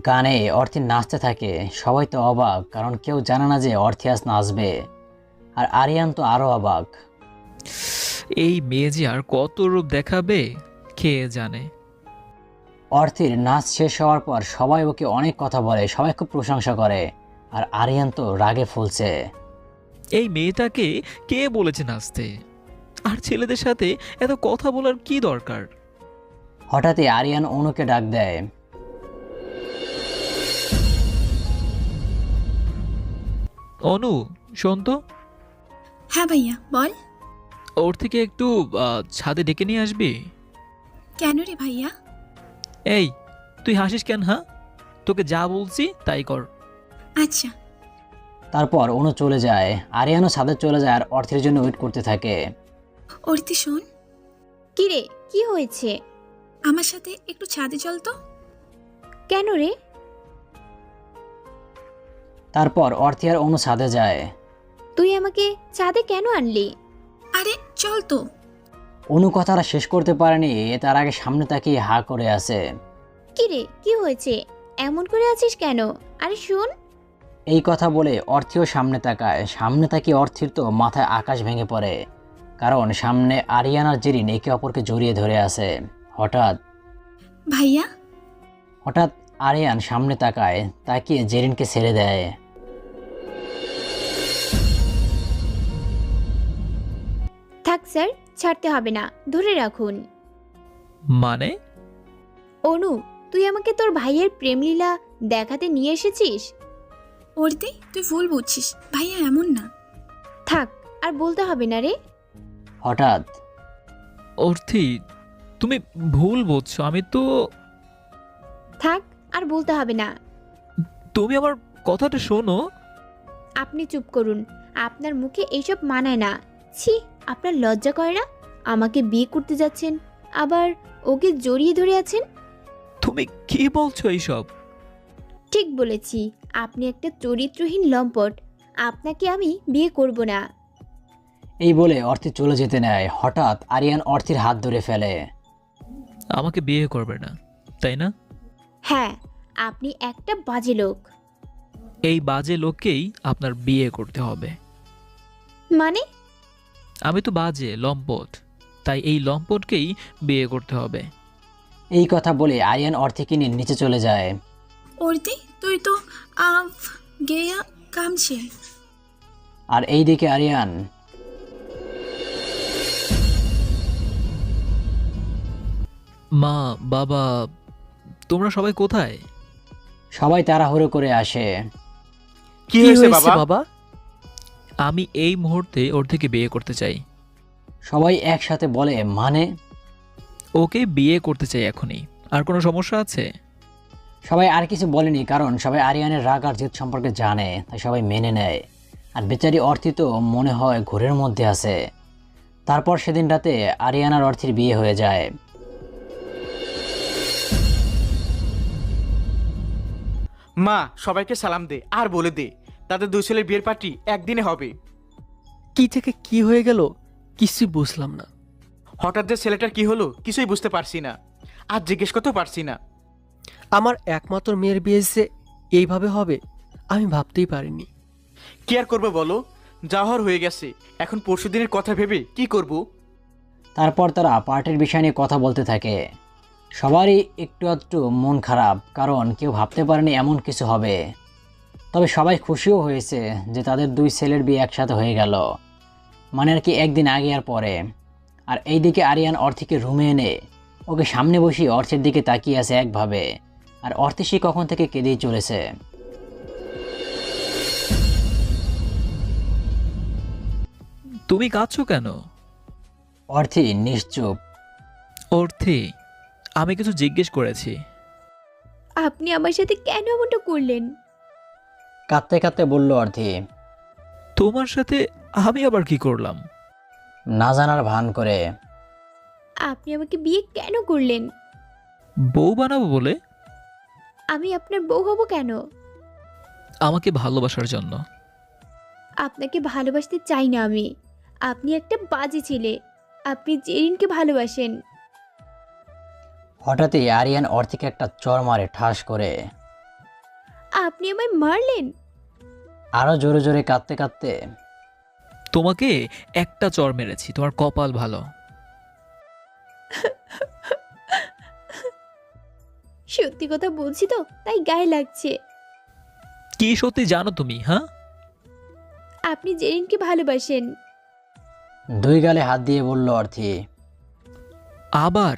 গানে অর্থি নাচতে থাকে। সবাই তো অবাক, কারণ কেউ জানে না যে অর্থি আজ নাচবে। আর আরিয়ান তো আরো অবাক। এই মেয়ে যে আর কত রূপ দেখাবে কে জানে। অর্থির নাচ শেষ হওয়ার পর সবাই ওকে অনেক কথা বলে, সবাই খুব প্রশংসা করে। আর আরিয়ান তো রাগে ফুলছে। এই মেয়েটাকে কে বলেছে নাচতে? আর ছেলেদের সাথে এত কথা বলার কি দরকার? হঠাৎই আরিয়ান অনুকে ডাক দেয়। অনু, শোন তো। হ্যাঁ ভাইয়া বল। ওর থেকে একটু ছাদে ডেকে নিয়ে আসবি। কেন রে ভাইয়া? এই, তুই হাসিস কেন? হ্যাঁ, তোকে যা বলছি তাই কর। আচ্ছা। তারপর অনু চলে যায়। আরিয়ানও ছাদে চলে যায় আর অর্থের জন্য ওয়েট করতে থাকে। অর্থি শোন। কি রে, কি হয়েছে? আমার সাথে একটু ছাদে চল তো। কেন রে? তারপর অর্থি আর অনু ছাদে যায়। তুই আমাকে ছাদে কেন আনলি? আরে চল তো। অনু কথাটা শেষ করতে পারেনি, তার আগে সামনে তাকিয়ে হা করে আছে। কি রে, কি হয়েছে? এমন করে আছিস কেন? আরে শুন। এই কথা বলে অর্থিও সামনে তাকায়। সামনে তাকিয়ে অর্থির তো মাথায় আকাশ ভেঙে পড়ে, কারণ সামনে আরিয়ান আর জেরিন একে অপরকে জড়িয়ে ধরে আছে। ভাইয়া। হঠাৎ আরিয়ান সামনে তাকায়, তাকিয়ে জেরিনকে ছেড়ে দেয়। থাক স্যার, ছাড়তে হবে না, ধরে রাখুন। মানে? অনু, তুই আমাকে তোর ভাইয়ের প্রেমলীলা দেখাতে নিয়ে এসেছিস। অর্থি তুই ভুল বুঝছিস, ভাইয়া এমন না। থাক, আর বলতে হবে না রে। হঠাৎ অর্থি, তুমি ভুল বুঝছো। আমি তো। থাক, আর বলতে হবে না। তুমি আমার কথাটা শোনো। আপনি চুপ করুন, আপনার মুখে এইসব মানায় না। ছি, আপনার লজ্জা করে না? আমাকে বিয়ে করতে যাচ্ছেন, আবার ওকে জড়িয়ে ধরে আছেন। তুমি কি বলছো এইসব? ঠিক বলেছি, আপনি একটা চরিত্রহীন লম্পট। আপনাকে আমি বিয়ে করব না। এই বলে অর্থি চলে যেতে নেয়। হঠাৎ আরিয়ান অর্থির হাত ধরে ফেলে। আমাকে বিয়ে করবে না, তাই না? হ্যাঁ, আপনি একটা বাজে লোক। এই বাজে লোককেই আপনার বিয়ে করতে হবে। মানে? আমি তো বাজে, লম্পট, তাই এই লম্পটকেই বিয়ে করতে হবে। এই কথা বলে আরিয়ান অর্থিকে নিয়ে নিচে চলে যায়। অর্থি তুই তো গেয়া কামছে। আর এইদিকে আরিয়ান। মা, বাবা, তোমরা সবাই কোথায়? সবাই তাড়াহুড়ো করে আসে। কি হয়েছে বাবা? আমি এই মুহূর্তে ওর থেকে বিয়ে করতে চাই। সবাই একসাথে বলে, মানে? ওকে বিয়ে করতে চাই এখনই। আর কোনো সমস্যা আছে? সবাই আর কিছু বলেনি, কারণ সবাই আরিয়ানের রাগ আর জেদ সম্পর্কে জানে, তাই সবাই মেনে নেয়। আর বেচারি অর্থি তো মনে হয় ঘোরের মধ্যে আছে। তারপর সেদিন রাতে আরিয়ান আর অর্থির বিয়ে হয়ে যায়। মা, সবাইকে সালাম দে আর বলে দে তাদের দুই ছেলের বিয়ের পার্টি একদিনে হবে। কি থেকে কি হয়ে গেল কিছু বুঝলাম না। হঠাৎ যে ছেলেটার কি হলো কিছুই বুঝতে পারছি না, আর জিজ্ঞেস করতেও পারছি না। আমার একমাত্র মেয়ের বিয়ে যে এইভাবে হবে আমি ভাবতেই পারিনি। কি আর করবো বলো, যা হওয়ার হয়ে গেছে। এখন পরশুদিনের কথা ভেবে কি করব? তারপর তারা পার্টির বিষয় নিয়ে কথা বলতে থাকে। সবারই একটু একটু মন খারাপ, কারণ কেউ ভাবতে পারেনি এমন কিছু হবে। তবে সবাই খুশিও হয়েছে যে তাদের দুই ছেলের বিয়ে একসাথে হয়ে গেল, মানে আর কি একদিন আগে আর পরে। আর এইদিকে আরিয়ান অর্থিকে রুমে এনে ওকে সামনে বসিয়ে অর্থের দিকে তাকিয়ে আছে একভাবে, আর অর্থে সে কখন থেকে কেঁদেই চলেছে। তুমি কাঁদছো কেন? অর্থী নিশ্চুপ। অর্থী, আমি কিছু জিজ্ঞেস করেছি। আপনি আমার সাথে কেন এমনটা করলেন? কাঁদতে কাঁদতে বলল অর্থী। তোমার সাথে আমি আবার কি করলাম? না জানার ভান করে। আপনি আমাকে বিয়ে কেন করলেন? বউ বানাবো বলে? আমি আপনার বউ হব কেন? আমাকে ভালোবাসার জন্য। আপনাকে ভালোবাসতে চাই না আমি। আপনি একটা বাজে ছেলে। আপনি জেরিনকে ভালোবাসেন। হঠাৎই আরিয়ান অর্থীকে একটা চড় মারে ঠাস করে। আপনি আমায় মারলেন? আরো জোরে জোরে কাঁদতে কাঁদতে। তোমাকে একটা চড় মেরেছি, তোমার কপাল ভালো। সত্যি কথা বলছি তো, তাই গায়ে লাগছে। কি সত্যি জানো তুমি? হ্যাঁ, আপনি জেরিনকে ভালোবাসেন। দুই গালে হাত দিয়ে বলল অর্থী। আবার?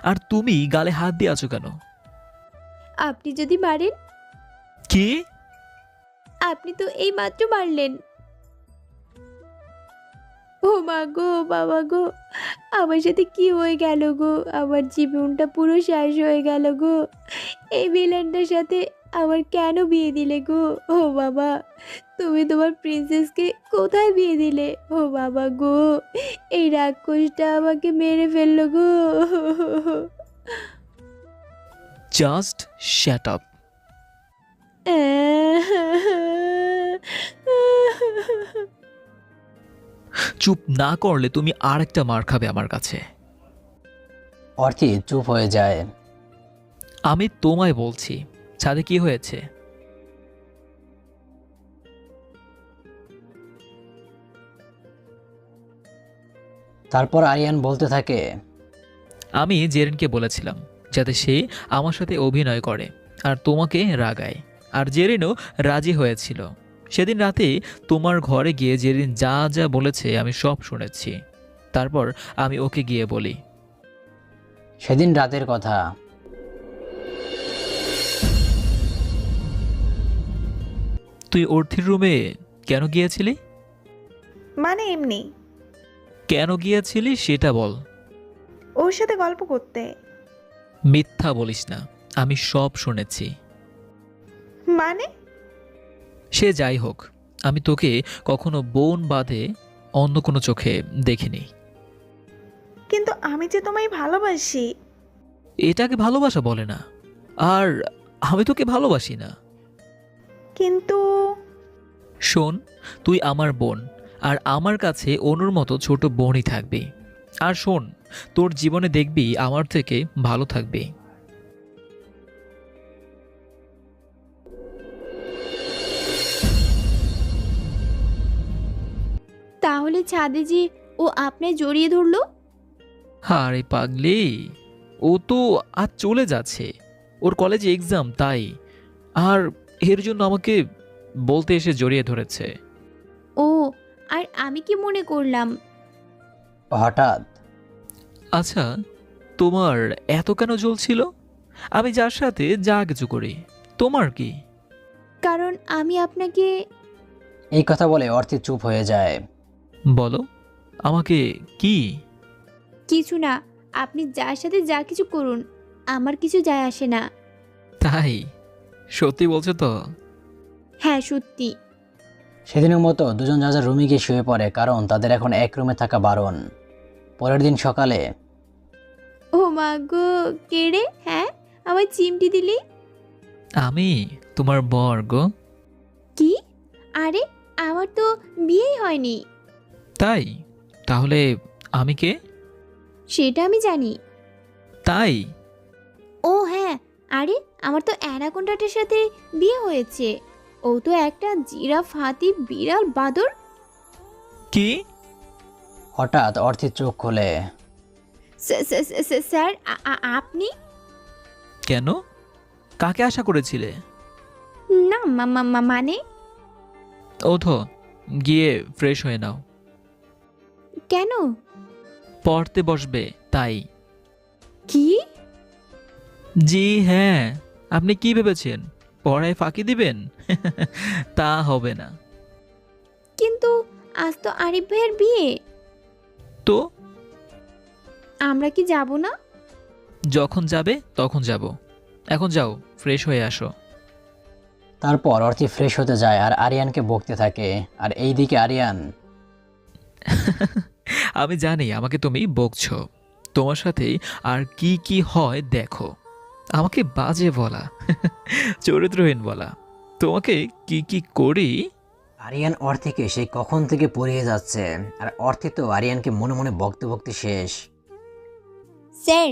আর তুমি গালে হাত দিয়ে আছো কেন? আপনি যদি মারেন? কি? আপনি তো এই মাত্র মারলেন। ও মা গো, বাবা গো, আমার সাথে কি হয়ে গেল গো? আমার জীবনটা পুরো শেষ হয়ে গেল গো। এই ভিলেনটার সাথে আমার কেন বিয়ে দিলে গো? ও বাবা, তুমি তোমার প্রিন্সেসকে কোথায় বিয়ে দিলে? ও বাবা গো, এই রাক্ষসটা আমাকে মেরে ফেললো গো। Just shut up. চুপ না করলে তুমি আর একটা মার খাবে আমার কাছে। অর্থী চুপ হয়ে যায়। আমি তোমায় বলছি, ছাদে কি হয়েছে? তারপর আরিয়ান বলতে থাকে, আমি জেরিনকে বলেছিলাম যাতে সে আমার সাথে অভিনয় করে আর তোমাকে রাগায়, আর জেরিনও রাজি হয়েছিল। সেদিন রাতে তোমার ঘরে গিয়ে জেরিন যা যা বলেছে আমি সব শুনেছি। তারপর আমি ওকে গিয়ে বলি। সেদিন রাতের কথা। তুই অর্থির রুমে কেন গিয়েছিলি? মানে এমনি। কেন গিয়েছিলি সেটা বল। ওর সাথে গল্প করতে। মিথ্যা বলিস না, আমি সব শুনেছি। মানে? সে যাই হোক, আমি তোকে কখনো বোন বাঁধে অন্য কোনো চোখে দেখিনি। কিন্তু আমি যে তোমায় ভালোবাসি। এটাকে ভালোবাসা বলে না, আর আমি তোকে ভালোবাসি না। কিন্তু শোন, তুই আমার বোন, আর আমার কাছে অনুর মতো ছোট বোনই থাকবি। আর শোন, তোর জীবনে দেখবি আমার থেকে ভালো থাকবি। তাহলে ছাদে যে ও আপনায় জড়িয়ে ধরলো? আরে পাগলি, ও তো আজ চলে যাচ্ছে, ওর কলেজে এক্সাম তাই, আর এর জন্য আমাকে বলতে এসে জড়িয়ে ধরেছে। ও, আর আমি কি মনে করলাম? হঠাৎ। আচ্ছা, তোমার এত কেন জ্বলছিল? আমি যার সাথে যা কিছু করি, তোমার কি? কারণ আমি আপনাকে। এই কথা বলে অর্থী চুপ হয়ে যায়। বলো আমাকে কি? কিছু না, আপনি যার সাথে যা কিছু করুন, আমার কিছু যায় আসে না। তাই? সত্যি বলছো তো? হ্যাঁ, সত্যি। সেদিনের মতো দুজন যা যা রুমে গিয়ে শুয়ে পড়ে, কারণ তাদের এখন এক রুমে থাকা বারণ। পরের দিন সকালে। ও মা গো, কে রে? হ্যাঁ, আমায় চিমটি দিলি? আমি তোমার বর গো। কি? আরে, আমার তো বিয়েই হয়নি। তাই? তাহলে আমি কে? সেটা আমি জানি। তাই? ও হ্যাঁ, আরে আমার তো অ্যানাকোন্ডাটার সাথে বিয়ে হয়েছে। ও তো একটা জিরাফ, হাতি, বিড়াল, বাঁদর। কি? হঠাৎ অর্থী চোখ খোলে। স্যার, আপনি? কেন? কাকে আশা করেছিলে? না, মানে? ওঠো, গিয়ে ফ্রেশ হয়ে নাও। কেন? পড়তে বসবে তাই। কি? জি হ্যাঁ, আপনি কি ভেবেছেন পড়ায় ফাঁকি দিবেন? তা হবে না। কিন্তু আজ তো আরিফ ভাইয়ের বিয়ে, তো আমরা কি যাব না? যখন যাবে তখন যাব। এখন যাও, ফ্রেশ হয়ে আসো। তারপর অর্থি ফ্রেশ হতে যায় আর আরিয়ানকে বকতে থাকে। আর এইদিকে আরিয়ান, আমি জানি আমাকে তুমি বকছো, তোমার সাথে আর কি কি হয় দেখো। আমাকে বাজে বলা, চরিত্রহীন বলা, তোমাকে কি কি করি। আরিয়ান অর্থিকে সেই কখন থেকে পড়িয়ে যাচ্ছে, আর অর্থি তো আরিয়ানকে মনে মনে বকতে বকতে শেষ। স্যার,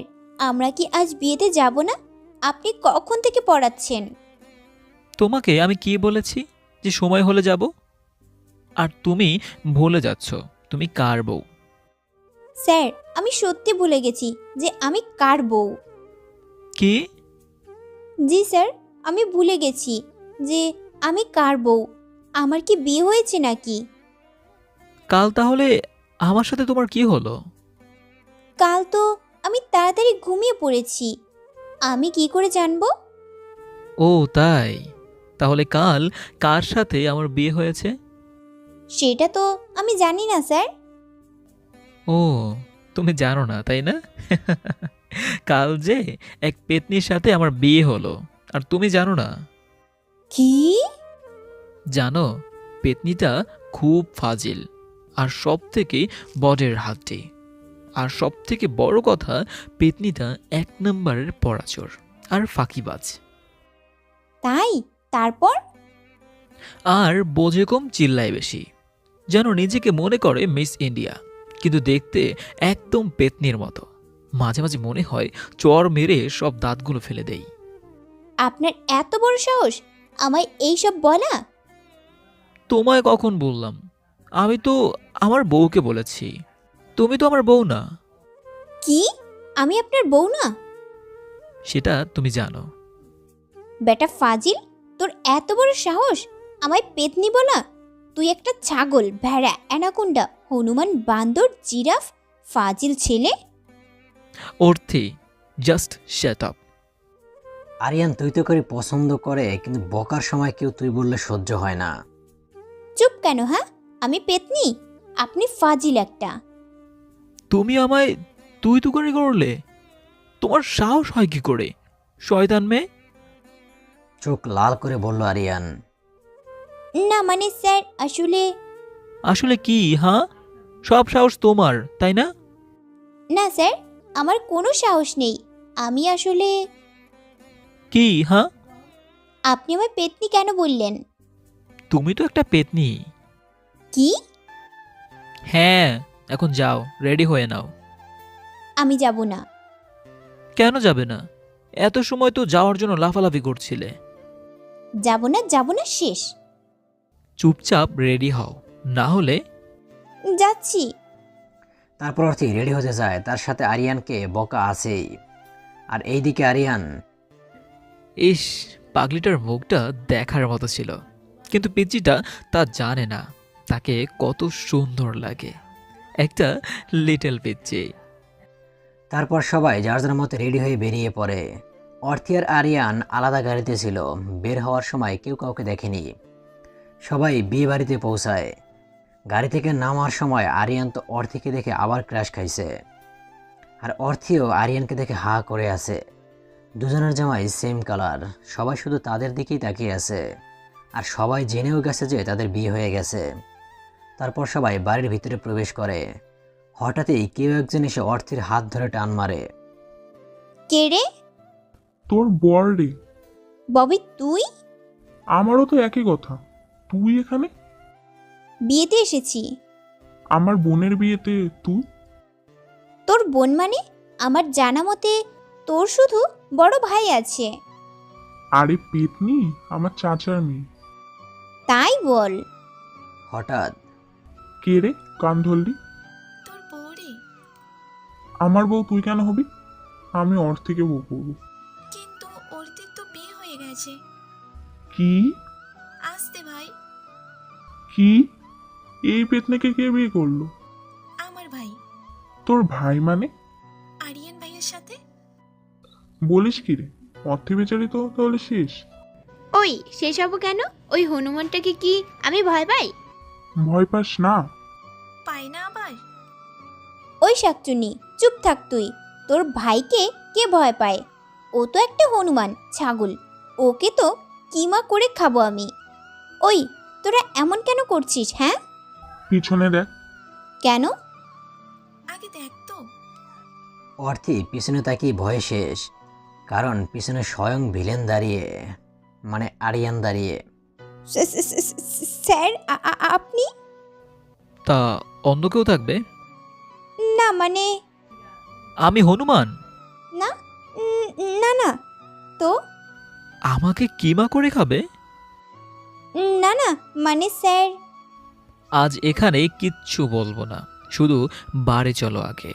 আমরা কি আজ বিয়েতে যাব না? আপনি কখন থেকে পড়াচ্ছেন? তোমাকে আমি কি বলেছি যে সময় হলে যাব? আর তুমি ভুলে যাচ্ছ তুমি কার বউ। স্যার, আমি সত্যি ভুলে গেছি যে আমি কার বউ। কি? জি স্যার, আমি ভুলে গেছি যে আমি কার বউ। আমার কি বিয়ে হয়েছে নাকি? কাল তাহলে আমার সাথে তোমার কি হলো? কাল তো আমি তাড়াতাড়ি ঘুমিয়ে পড়েছি, আমি কি করে জানবো? ও তাই, তাহলে কাল কার সাথে আমার বিয়ে হয়েছে? সেটা তো আমি জানি না স্যার। ও, তুমি জানো না তাই না? কাল যে এক পেতনির সাথে আমার বিয়ে হলো, আর তুমি জানো না? কি? জানো, পেতনিটা খুব ফাজিল, আর সব থেকে বডের হাড্ডি, আর সব থেকে বড় কথা, পেতনিটা 1 নম্বরের পরাচর আর ফাঁকিবাজ। তাই? তারপর? আর বোঝে কম, চিল্লায় বেশি, যেন নিজেকে মনে করে মিস ইন্ডিয়া, কিন্তু দেখতে একদম পেতনির মতো। মাঝে মাঝে মনে হয় চর মেরে সব দাঁতগুলো ফেলে দেই। আপনার এত বড় সাহস আমায় এইসব বলা? তোমায় কখন বললাম? আমি তো আমার বউকে বলেছি, তুমি তো আমার বউ না। কি? আমি আপনার বউ না? সেটা তুমি জানো। বেটা ফাজিল, তোর এত বড় সাহস আমায় পেতনি বলা? তুই একটা ছাগল, ভেড়া, অ্যানাকোন্ডা, হনুমান, বান্দর, জিরাফ, ফাজিল ছেলে। অর্থে জাস্ট শ্যাট আপ। আরিয়ান তুই তো করে পছন্দ করে, কিন্তু বকার সময় কেউ তুই বললে সহ্য হয় না। চুপ কেন? হ্যাঁ, আমি পেতনি? আপনি ফাজিল একটা। তুমি আমায় তুই করে করলে? তোমার সাহস হয় কি করে, শয়তান মেয়ে? চোখ লাল করে বলল আরিয়ান। না মানে স্যার, আসলে। আসলে কি? হ্যাঁ, সব সাহস তোমার তাই না? না স্যার, আমার কোনো সাহস নেই। আমি আসলে। কি? হ্যাঁ, আপনি আমায় পেতনি কেন বললেন? তুমি তো একটা পেতনি। কি? হ্যাঁ, এখন যাও, রেডি হয়ে নাও। আমি যাব না। কেন যাবে না? এত সময় তো যাওয়ার জন্য লাফালাফি করছিলে। যাব না, যাব না, শেষ। চুপচাপ রেডি হও, না হলে। যাচ্ছি। তারপর অর্থি রেডি হতে যায়, তার সাথে আরিয়ানকে বকা আছেই। আর এইদিকে আরিয়ান, ইস, পাগলিটার মুখটা দেখার মতো ছিল, কিন্তু পিচ্চিটা তা জানে না তাকে কত সুন্দর লাগে, একটা লিটল পিচ্চি। তারপর সবাই যার যার মতো রেডি হয়ে বেরিয়ে পড়ে। অর্থি আর আরিয়ান আলাদা গাড়িতে ছিল, বের হওয়ার সময় কেউ কাউকে দেখেনি। সবাই বিয়ে বাড়িতে পৌঁছায়। গাড়ি থেকে নামার সময় আরিয়ান তো অর্থিকে দেখে আবার ক্র্যাশ খাইছে, আর অর্থিও আরিয়ানকে দেখে হা করে আছে। দুজনের জামাই সেম কালার, সবাই শুধু তাদের দিকেই তাকিয়ে আছে, আর সবাই জেনেও গেছে যে তাদের বিয়ে হয়ে গেছে। তারপর সবাই বাড়ির ভিতরে প্রবেশ করে। হঠাৎই কেউ একজন এসে অর্থির হাত ধরে টান মারে। কে রে? তোর বর রে। ববি, তুই? আমারও তো একই কথা। তুই এখানে? বিয়েতে এসেছি। আমার বোনের বিয়েতে তুই? তোর বোন মানে? আমার জানা মতে তোর শুধু বড় ভাই আছে। আরে পেতনি, আমার চাচার মেয়ে। তাই বল। হঠাৎ কে রে, কান ধরলি? তোর বউ রে। আমার বউ তুই কেন হবি? আমি অর্থিকে বউ করবো। কিন্তু অর্থির তো বিয়ে হয়ে গেছে। কি? আসতে ভাই। কি? এই পেতনিকে কে বিয়ে করলো? আমার ভাই। তোর ভাই মানে? আরিয়ান ভাইয়ের সাথে। বলিস কি রে? অর্থে বেচারি তো তাহলে শেষ। ওই শেষ হবো কেন? ওই হনুমানটাকে কি আমি ভয় পাই? ভয় পাস না? পাই না আবার। ওই শাকচুনি, চুপ থাক তুই। তোর ভাইকে কে ভয় পায়? ও তো একটা হনুমান ছাগল। ওকে তো কিমা করে খাবো আমি। ওই, তোরা এমন কেন করছিস হ্যাঁ? পিছনে দেখ। কেন? আগে দেখ তো। অর্থি পিছনে তাকিয়ে ভয়ে শেষ, কারণ পিছনে স্বয়ং ভিলেন দাঁড়িয়ে, মানে আরিয়ান দাঁড়িয়ে। স্যার, আপনি? তা অন্য কেউ থাকবে? না মানে আমি হনুমান? না, না না তো। আমাকে কিমা করে খাবে? না না মানে স্যার। আজ এখানে কিচ্ছু বলবো না, শুধু বাড়ি চলো আগে।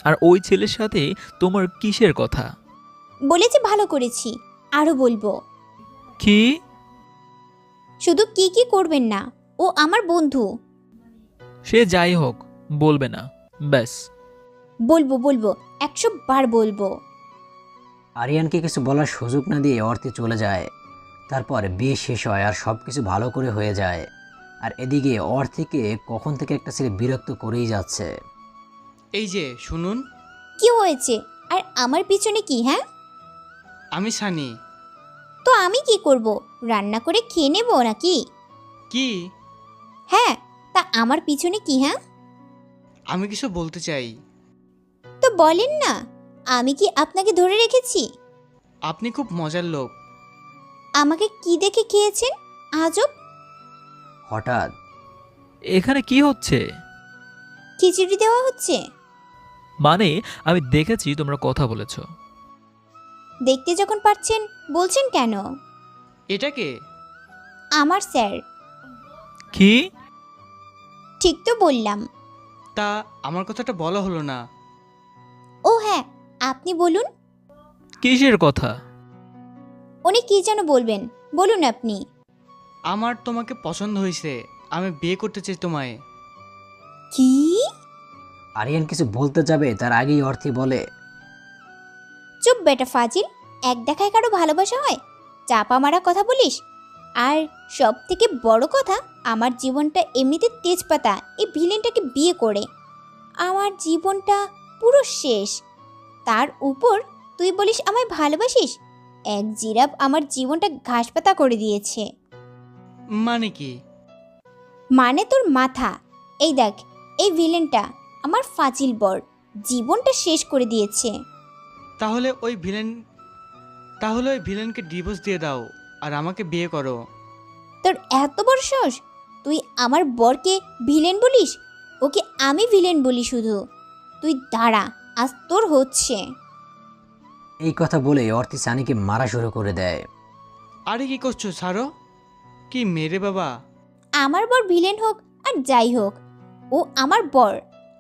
আর ওই ছেলের সাথে তোমার কিসের কথা? বলেছি ভালো করেছি, আরো বলবো। কি? শুধু কি কি করবেন না, ও আমার বন্ধু। সে যাই হোক, বলবে না ব্যাস। বলবো বলবো, 100 বার বলবো। আরিয়ানকে কিছু বলার সুযোগ না দিয়ে অর্থি চলে যায়। তারপর বিয়ে শেষ হয় আর সব কিছু ভালো করে হয়ে যায়। আর এদিকে অর্থিকে কখন থেকে একটা ছেলে বিরক্ত করেই যাচ্ছে। এই যে শুনুন, কি হয়েছে? আর আমার পিছনে কি হ্যাঁ? আমি সানি। তো আমি কি করব? রান্না করে খেয়ে নেব নাকি? কি? হ্যাঁ, তা আমার পিছনে কি হ্যাঁ? আমি কিছু বলতে চাই। তো বলেন না, আমি কি আপনাকে ধরে রেখেছি? আপনি খুব মজার লোক। আমাকে কি দেখে খেয়েছেন আজব? হঠাৎ এখানে কি হচ্ছে? খিচুড়ি দেওয়া হচ্ছে। মানে আমি দেখেছি তোমরা কথা বলেছো। দেখতে যখন পাচ্ছেন বলছেন কেন? এটাকে আমার স্যার। কি? ঠিক তো বললাম। তা আমার কথাটা বলা হলো না। ও হ্যাঁ, আপনি বলুন। কিসের কথা? উনি কি যেন বলবেন, বলুন আপনি। আমার তোমাকে পছন্দ হয়েছে, আমি বিয়ে করতে চাই তোমায়। কি? আরিয়ান কিছু বলতে যাবে তার আগেই অর্থি বলে, চুপ বেটা ফাজিল, এক দেখায় কারো ভালোবাসা হয়? চাপা মারা কথা বলিস। আর সব থেকে বড় কথা, আমার জীবনটা এমনিতে তেজপাতা এই ভিলেনটাকে বিয়ে করে আমার জীবনটা পুরো শেষ। তার উপর তুই বলিস আমায় ভালোবাসিস? এক জিরাফ আমার জীবনটা ঘাসপাতা করে দিয়েছে। মানে কি? মানে তোর মাথা। এই দেখ, এই ভিলেনটা আমার ফাজিল বর জীবনটা শেষ করে দিয়েছে। তাহলে ওই ভিলেনকে ডিভোর্স দিয়ে দাও আর আমাকে বিয়ে করো। তোর এত বড় সাহস, তুই আমার বরকে ভিলেন বলিস? ওকে আমি ভিলেন বলি শুধু। তুই দাঁড়া, আজ তোর হচ্ছে। এই কথা বলে অর্থি সানিকে মারা শুরু করে দেয়। আরে কি করছো ছাড়ো। কি মেরে বাবা। আমার বর ভিলেন হোক আর যাই হোক, ও আমার বর।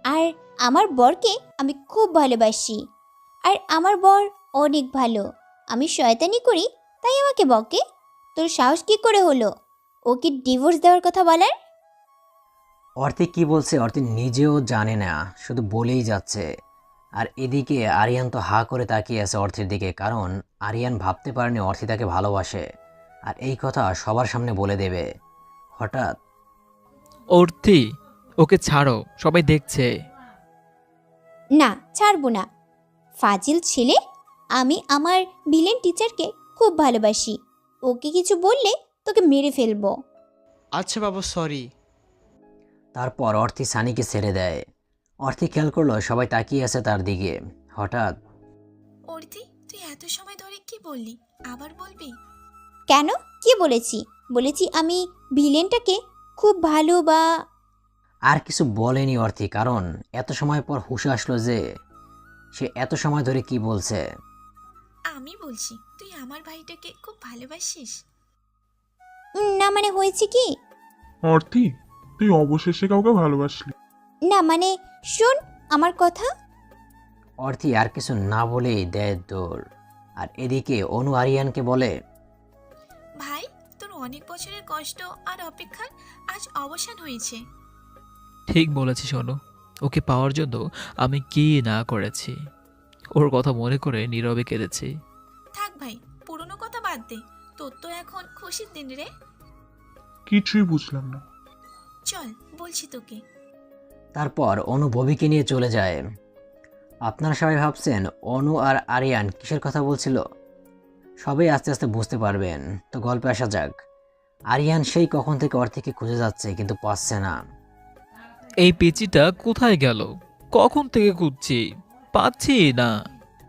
আর আমার বরকে আমি খুব ভালোবাসি। আর আমার বর অনেক ভালো। আমি শয়তানি করি তাই আমাকে বকে? তোর সাহস কি করে হলো ওকে ডিভোর্স দেওয়ার কথা বলার? অর্থি কি বলছে অর্থি নিজেও জানে না, শুধু বলেই যাচ্ছে। আর এদিকে আরিয়ান তো হা করে তাকিয়ে আছে অর্থের দিকে, কারণ আরিয়ান ভাবতে পারেনি অর্থি তাকে ভালোবাসে আর এই কথা সবার সামনে বলে দেবে। হঠাৎ অর্থি, ওকে ছাড়ো, সবাই দেখছে। না, ছাড়বো না। ফাজিল ছেলে, আমি আমার ভিলেন টিচারকে খুব ভালোবাসি। ওকে কিছু বললে তোকে মেরে ফেলবো। আচ্ছা বাবা, সরি। তারপর অর্থি সানিকে ছেড়ে দেয়। অর্থি খেয়াল করলো সবাই তাকিয়ে আছে তার দিকে। হঠাৎ অর্থি, তুই এত সময় ধরে কি বললি? আবার বলবি? কেন, কি বলেছি? বলেছি আমি ভিলেনটাকে খুব ভালো বা... আর কিছু বলেনি অর্থি, কারণ এত সময় পর হুঁশ আসলো যে সে এত সময় ধরে কি বলছে। আমি বলছি তুই আমার ভাইটাকে খুব ভালোবাসিস। না মানে হয়েছে কি? অর্থি, তুই অবশেষে কাউকে ভালোবাসলি। না মানে শোন আমার কথা। অর্থি আর কিছু না বলেই দেয় দৌড়। আর এদিকে অনু আরিয়ানকে বলে, ভাই, তোর অনেক বছরের কষ্ট আর অপেক্ষার আজ অবসান হয়েছে। ঠিক বলেছিস অনু, ওকে পাওয়ার জন্য আমি কি না করেছি। ওর কথা মনে করে নীরবে কেঁদেছি। থাক ভাই, বাদ দে, তোর তো এখন খুশির দিন রে। কিছুই বুঝলাম না। চল বলছি তোকে। তারপর অনু ববিকে নিয়ে চলে যায়। আপনারা সবাই ভাবছেন অনু আর আরিয়ান কিসের কথা বলছিল? সবাই আস্তে আস্তে বুঝতে পারবেন। তো গল্পে আসা যাক। আরিয়ান সেই কখন থেকে অর্থিকে খুঁজে যাচ্ছে কিন্তু পাচ্ছে না। এই পেচিটা কোথায় গেল? কখন থেকে খুঁজছি, পাচ্ছি না।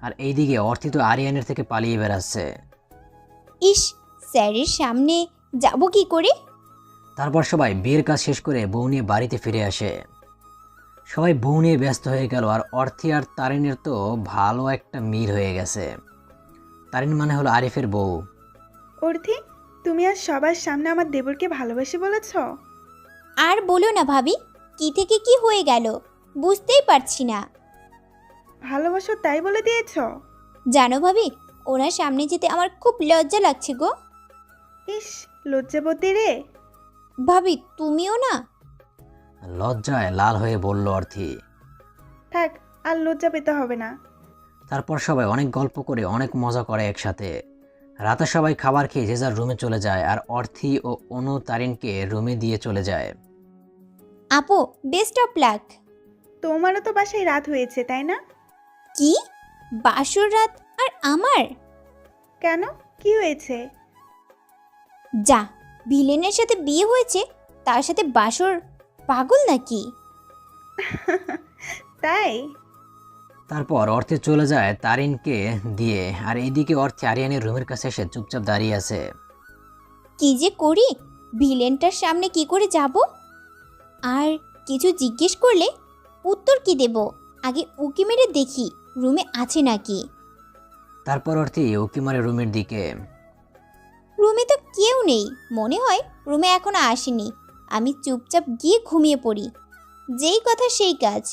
আর এইদিকে অর্থি তো আরিয়ানের থেকে পালিয়ে বেড়াচ্ছে। ইস, স্যারের সামনে যাব কি করে? তারপর সবাই বিয়ের কাজ শেষ করে বউ নিয়ে বাড়িতে ফিরে আসে। সবাই বউ নিয়ে ব্যস্ত হয়ে গেল। আর অর্থি আর তারিনের তো ভালো একটা মিল হয়ে গেছে। তারিন মানে হলো আরিফের বউ। অর্থি, তুমি আজ সবার সামনে আমার দেবরকে ভালোবাসি বলেছ? আর বলো না ভাবি, কি থেকে কি হয়ে গেল বুঝতেই পারছি না। ভালোবাসো তাই বলে দিয়েছ? জানো ভাবি, ওনার সামনে যেতে আমার খুব লজ্জা লাগছে গো। ইস, লজ্জাবতী রে। ভাবি তুমিও না? লজ্জায় লাল হয়ে বলল অর্থি। থাক, আর লজ্জা পেতে হবে না। তারপর সবাই অনেক গল্প করে অনেক মজা করে একসাথে। রাতে সবাই খাবার খেয়ে যে যার রুমে চলে যায়। আর অর্থি ও অনু তারিনকে রুমে দিয়ে চলে যায়। আপু, বেস্ট অফ লাক। তোমারও তো বাসায় রাত হয়েছে তাই না? কি বাসর রাত? আর আমার? কেন, কি হয়েছে? যা, ভিলেনের সাথে বিয়ে হয়েছে, তার সাথে বাসর? পাগল নাকি? তাই? তারপর অর্থি চলে যায় তারিনকে দিয়ে। আর এইদিকে অর্থি আরিয়ানের রুমের কাছে এসে চুপচাপ দাঁড়িয়ে আছে। কি যে করি, ভিলেনটার সামনে কি করে যাব? আর কিছু জিজ্ঞেস করলে উত্তর কি দেব? আগে উকি মেরে দেখি রুমে আছে নাকি। তারপর অর্থি উকি মারে রুমের দিকে। রুমে তো কেউ নেই, মনে হয় রুমে এখনো আসেনি। আমি চুপচাপ গিয়ে ঘুমিয়ে পড়ি। যেই কথা সেই কাজ।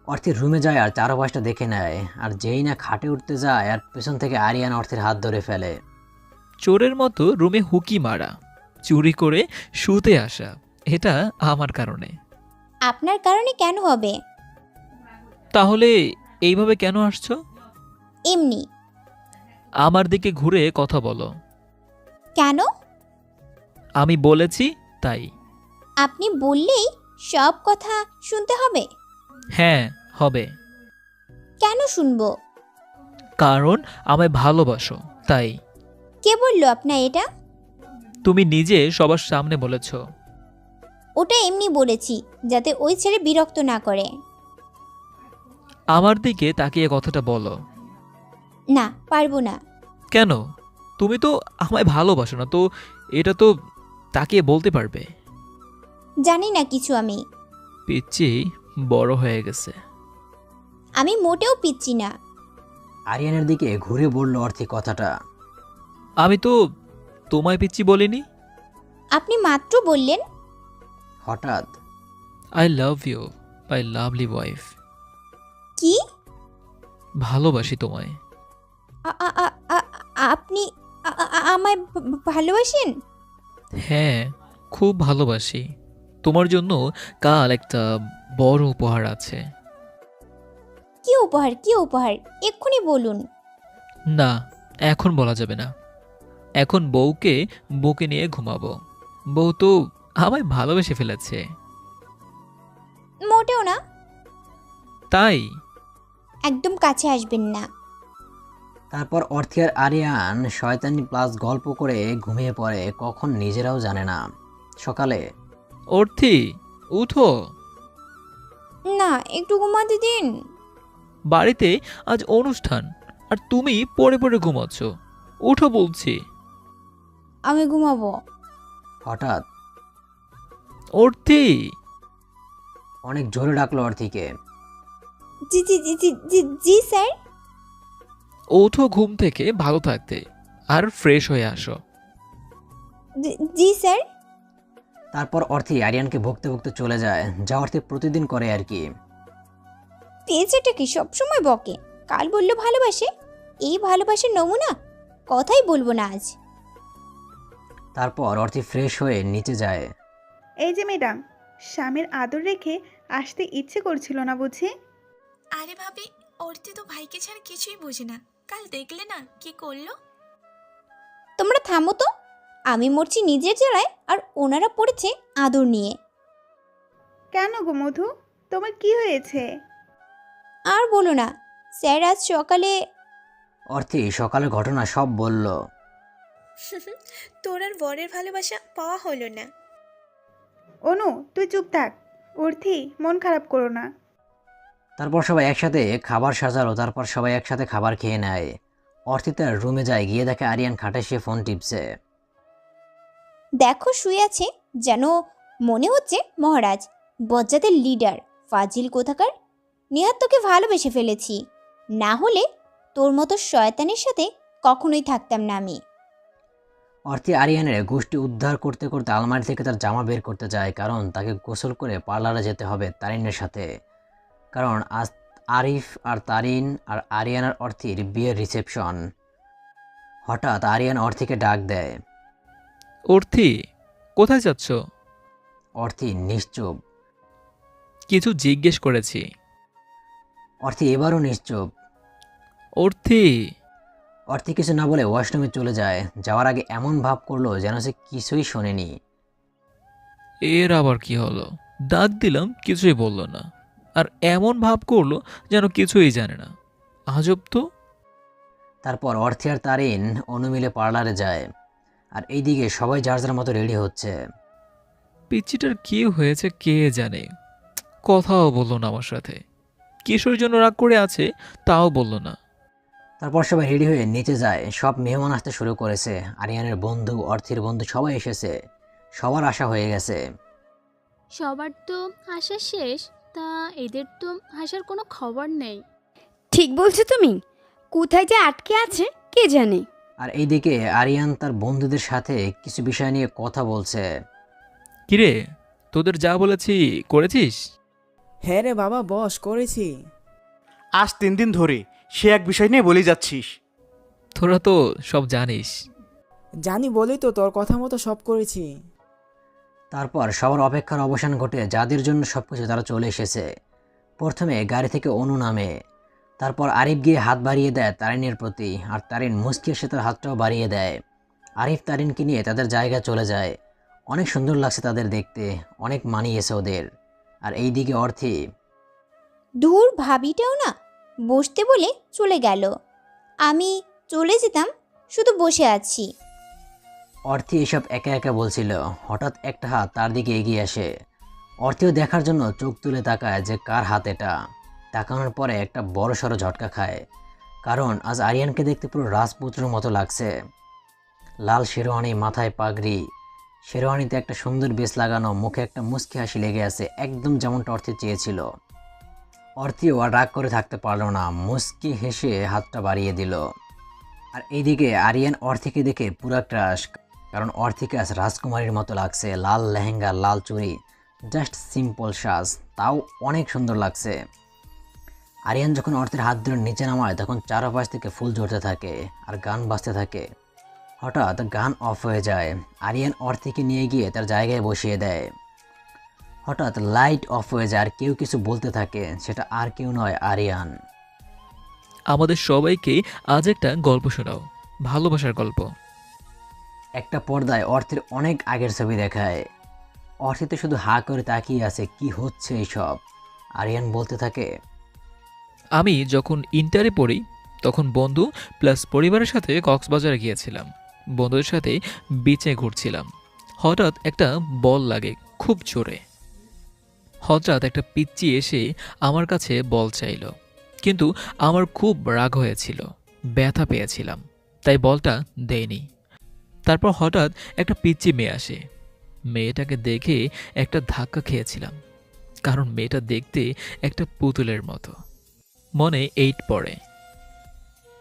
অর্থি রুমে যায় আর চারপাশটা দেখে নেয়। আর যেই না খাটে উঠতে যায় আর পেছন থেকে আরিয়ান অর্থের হাত ধরে ফেলে। চোরের মতো রুমে হুকি মারা, চুরি করে শুতে আসা, এটা আমার কারণে। আপনার কারণে কেন হবে? তাহলে এইভাবে কেন আসছো? এমনি। আমার দিকে ঘুরে কথা বলো। কেন? আমি বলেছি তাই। আপনি বললেই সব কথা শুনতে হবে? হ্যাঁ, হবে। কেন শুনবো? কারণ আমায় ভালোবাসো তাই। কে বললো আপনার এটা? তুমি নিজে সবার সামনে বলেছ। ওটা এমনি বলেছি যাতে ওই ছেলে বিরক্ত না করে। আমার দিকে তাকিয়ে কথাটা বলো। না, পারবো না। কেন? তুমি তো আমায় ভালোবাসো না, তো এটা তো তাকিয়ে বলতে পারবে। জানি না কিছু আমি। পিচ্চি বড় হয়ে গেছে। আমি মোটেও পিচ্ছি না। আরিয়ানের দিকে ঘুরে বলল অর্থি কথাটা। আমি তো তোমায় পিচ্চি বলিনি। আপনি মাত্র বললেন। হঠাৎ I love you my lovely wife. কি? ভালোবাসি তোমায়। আপনি আমায় ভালোবাসেন? হ্যাঁ, খুব ভালোবাসি। তোমার জন্য কাল একটা বড় উপহার আছে। কি উপহার? কি উপহার? এক্ষুনি বলুন। না, এখন বলা যাবে না। এখন বউকে বুকে নিয়ে ঘুমাবো। বউ তো আমায় ভালোবেসে ফেলেছে। মোটেও না। তাই? একদম কাছে আসবেন না। তারপর অর্থি আর আরিয়ান শয়তানি প্লাস গল্প করে ঘুমিয়ে পড়ে কখন নিজেরাও জানে না। সকালে অর্থি উঠো। না, একটু ঘুমাতে দিন। বাড়িতে আজ অনুষ্ঠান আর তুমি পড়ে পড়ে ঘুমাচ্ছ। উঠো বলছি। আমি ঘুমাবো। হঠাৎ অর্থি অনেক জোরে ডাকলো অর্থিকে। জি জি জি জি জি জি স্যার। ওঠো ঘুম থেকে ভালো থাকতে আর ফ্রেশ হয়ে আসো। জি স্যার। তারপর অর্থি আরিয়ানকে ভুগতে ভুগতে চলে যায়, যা অর্থি প্রতিদিন করে আর কি। পেয়েছেটা কি সবসময় বকে। কাল বললো ভালোবাসে, এই ভালোবাসার নমুনা। কথাই বলবো না আজ। তারপর অর্থি ফ্রেশ হয়ে নিচে যায়। এই যে ম্যাডাম, স্বামীর আদর রেখে আসতে ইচ্ছে করছিল না বুঝি? আরে ভাবি, অর্থি তো ভাইকে ছাড়া কিছুই বোঝে না। কাল দেখলে না কি করলো? তোমরা থামো তো, আমি মরছি নিজের জ্বালায় আর ওনারা পড়েছে আদর নিয়ে। কেন গো মধু, তোমার কি হয়েছে? আর বলো না স্যার, আজ সকালে অর্থি সকালের ঘটনা সব বলল। তোর আর বরের ভালোবাসা পাওয়া হলো না। অনু তুই চুপ থাক। অর্থি, মন খারাপ করো না। তারপর সবাই একসাথে খাবার সাজালো, তারপর সবাই একসাথে খাবার খেয়ে নেয়। অর্থি তার রুমে যায়, গিয়ে দেখে আরিয়ান খাটে শুয়ে ফোন টিপছে। দেখো শুয়ে আছে, যেন মনে হচ্ছে মহারাজ, বজ্জাতের লিডার, ফাজিল কোথাকার। নেহাত তোকে ভালোবেসে ফেলেছি, না হলে তোর মতো শয়তানের সাথে কখনোই থাকতাম না আমি। অর্থি আরিয়ানের গোষ্ঠী উদ্ধার করতে করতে আলমারি থেকে তার জামা বের করতে যায়, কারণ তাকে গোসল করে পার্লারে যেতে হবে তারিনের সাথে। কারণ আজ আরিফ আর তারিন আর আরিয়ান আর অর্থির বিয়ের রিসেপশন। হঠাৎ আরিয়ান অর্থিকে ডাক দেয়। অর্থি, কোথায় যাচ্ছ? অর্থি নিশ্চুপ। কিছু জিজ্ঞেস করেছি। অর্থি এবারও নিশ্চুপ। অর্থি। অর্থি কিছু না বলে ওয়াশরুমে চলে যায়। যাওয়ার আগে এমন ভাব করলো যেন সে কিছুই শোনেনি। এর আবার কি হলো? ডাক দিলাম, কিছুই বলল না, আর এমন ভাব করলো যেন কিছুই জানে না। আজব তো। তারপর অর্থি আর তারিন অনু মিলে পার্লারে যায়, আর এইদিকে সবাই যার যার মতো রেডি হচ্ছে। পিচ্চিটার কি হয়েছে কে জানে, কথাও বললো না আমার সাথে। কিশোর জন্য রাগ করে আছে তাও বলল না। তারপর সবাই রেডি হয়ে নিচে যায়। সব মেহমান আসতে শুরু করেছে। আরিয়ানের বন্ধু, অর্থির বন্ধু সবাই এসেছে। সবার আশা হয়ে গেছে। সবার তো আশা শেষ, তা এদের তো আসার কোনো খবর নেই। ঠিক বলছো তুমি, কোথায় যে আটকে আছে কে জানে। আর এইদিকে আরিয়ান তার বন্ধুদের সাথে কিছু বিষয় নিয়ে কথা বলছে। কিরে, তোদের যা বলেছি করেছিস? হ্যাঁ রে বাবা বস, করেছি। আজ 3 দিন ধরে সে এক বিষয় নিয়ে বলে যাচ্ছিস। তোরা তো সব জানিস। জানি বলেই তো তোর কথা মতো সব করেছি। তারপর সবার অপেক্ষার অবসান ঘটে। যাদের জন্য সবকিছু তারা চলে এসেছে। প্রথমে গাড়ি থেকে অনু নামে। তারপর আরিফ গিয়ে হাত বাড়িয়ে দেয় তারিনের প্রতি, আর তারিন মুচকি এসে তার হাতটাও বাড়িয়ে দেয়। আরিফ তারিনকে নিয়ে তাদের জায়গায় চলে যায়। অনেক সুন্দর লাগছে তাদের দেখতে, অনেক মানিয়েছে ওদের। আর এইদিকে অর্থি। ধুর, ভাবিটাও না বসতে বলে চলে গেল। আমি চলে যেতাম, শুধু বসে আছি। অর্থি এসব একা একা বলছিল। হঠাৎ একটা হাত তার দিকে এগিয়ে আসে। অর্থিও দেখার জন্য চোখ তুলে তাকায় যে কার হাত এটা। তাকানোর পরে একটা বড়সড় ঝটকা খায়, কারণ আজ আরিয়ানকে দেখতে পুরো রাজপুত্রের মতো লাগছে। লাল শেরওয়ানি, মাথায় পাগড়ি, শেরওয়ানিতে একটা সুন্দর বেশ লাগানো, মুখে একটা মুচকি হাসি লেগে আছে, একদম যেমনটা অর্থি চেয়েছিল। অর্থিও আর রাগ করে থাকতে পারল না, মুচকি হেসে হাতটা বাড়িয়ে দিল। আর এইদিকে আরিয়ান অর্থিকে দেখে পুরা ক্রাশ, কারণ অর্থিকে আজ রাজকুমারীর মতো লাগছে। লাল লেহেঙ্গা, লাল চুড়ি, জাস্ট সিম্পল সাজ, তাও অনেক সুন্দর লাগছে। আরিয়ান যখন অর্থের হাত ধরে নিচে নামায় তখন চারপাশ থেকে ফুল ঝরতে থাকে আর গান বাজতে থাকে। হঠাৎ গান অফ হয়ে যায়। আরিয়ান অর্থিকে নিয়ে গিয়ে তার জায়গায় বসিয়ে দেয়। হঠাৎ লাইট অফ হয়ে যায় আর কেউ কিছু বলতে থাকে। সেটা আর কেউ নয়, আরিয়ান। আমাদের সবাইকে আজ একটা গল্প শোনাও, ভালোবাসার গল্প। একটা পর্দায় অর্থের অনেক আগের ছবি দেখায়। অর্থিতে শুধু হা করে তাকিয়ে আছে, কি হচ্ছে এইসব। আরিয়ান বলতে থাকে, আমি যখন ইন্টারে পড়ি তখন বন্ধু প্লাস পরিবারের সাথে কক্সবাজারে গিয়েছিলাম। বন্ধুদের সাথে বিচে ঘুরছিলাম। হঠাৎ একটা বল লাগে খুব জোরে। হঠাৎ একটা পিচ্চি এসে আমার কাছে বল চাইল, কিন্তু আমার খুব রাগ হয়েছিল, ব্যথা পেয়েছিলাম, তাই বলটা দেয়নি। তারপর হঠাৎ একটা পিচ্চি মেয়ে আসে। মেয়েটাকে দেখে একটা ধাক্কা খেয়েছিলাম, কারণ মেয়েটা দেখতে একটা পুতুলের মতো। মনে 8 পড়ে।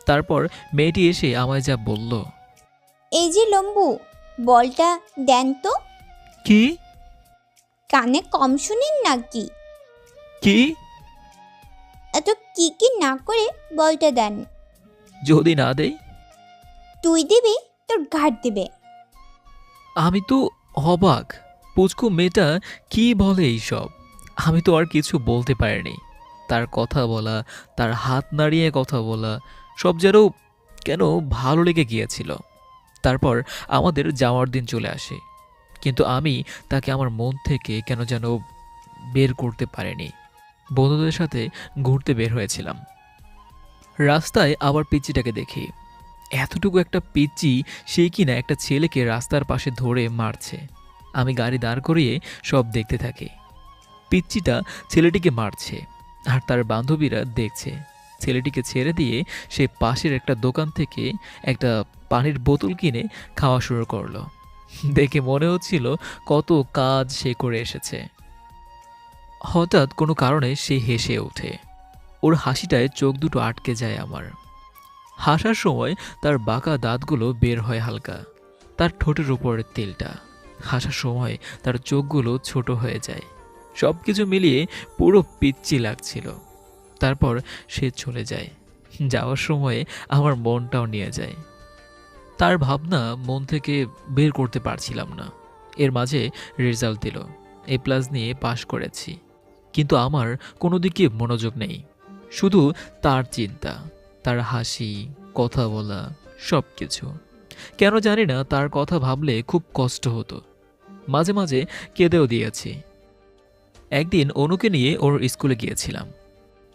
তারপর মেয়েটি এসে আমায় যা বলল, এই যে লম্বু, বলটা দেন তো। কি? কানে কম শুনেন নাকি? কি? এত কি না করে বলটা দেন। যদি না দেই? তুই দিবি, তোর ঘাট দেবে। আমি তো অবাক, পুচকু মেয়েটা কি বলে এইসব। আমি তো আর কিছু বলতে পারিনি। তার কথা বলা, তার হাত নাড়িয়ে কথা বলা, সব যেন কেন ভালো লেগে গিয়েছিল। তারপর আমাদের যাওয়ার দিন চলে আসে, কিন্তু আমি তাকে আমার মন থেকে কেন যেন বের করতে পারিনি। বন্ধুদের সাথে ঘুরতে বের হয়েছিলাম। রাস্তায় আবার পিচ্চিটাকে দেখি। এতটুকু একটা পিচ্চি, সে কিনা একটা ছেলেকে রাস্তার পাশে ধরে মারছে। আমি গাড়ি দাঁড় করিয়ে সব দেখতে থাকি। পিচ্চিটা ছেলেটিকে মারছে আর তার বান্ধবীরা দেখছে। ছেলেটিকে ছেড়ে দিয়ে সে পাশের একটা দোকান থেকে একটা পানির বোতল কিনে খাওয়া শুরু করলো। দেখে মনে হচ্ছিল কত কাজ সে করে এসেছে। হঠাৎ কোনো কারণে সে হেসে ওঠে। ওর হাসিটায় চোখ দুটো আটকে যায় আমার। হাসার সময় তার বাঁকা দাঁতগুলো বের হয় হালকা, তার ঠোঁটের উপরের তেলটা। হাসার সময় তার চোখগুলো ছোট হয়ে যায়। সব কিছু মিলিয়ে পুরো পিচ্চি লাগছিল। তারপর সে চলে যায়। যাওয়ার সময় আমার মনটাও নিয়ে যায়। তার ভাবনা মন থেকে বের করতে পারছিলাম না। এর মাঝে রেজাল্ট দিল, A+ নিয়ে পাশ করেছি। কিন্তু আমার কোনো দিকে মনোযোগ নেই, শুধু তার চিন্তা, তার হাসি, কথা বলা, সব কিছু। কেন জানি না, তার কথা ভাবলে খুব কষ্ট হতো। মাঝে মাঝে কেঁদেও দিয়েছি। একদিন অনুকে নিয়ে ওর স্কুলে গিয়েছিলাম।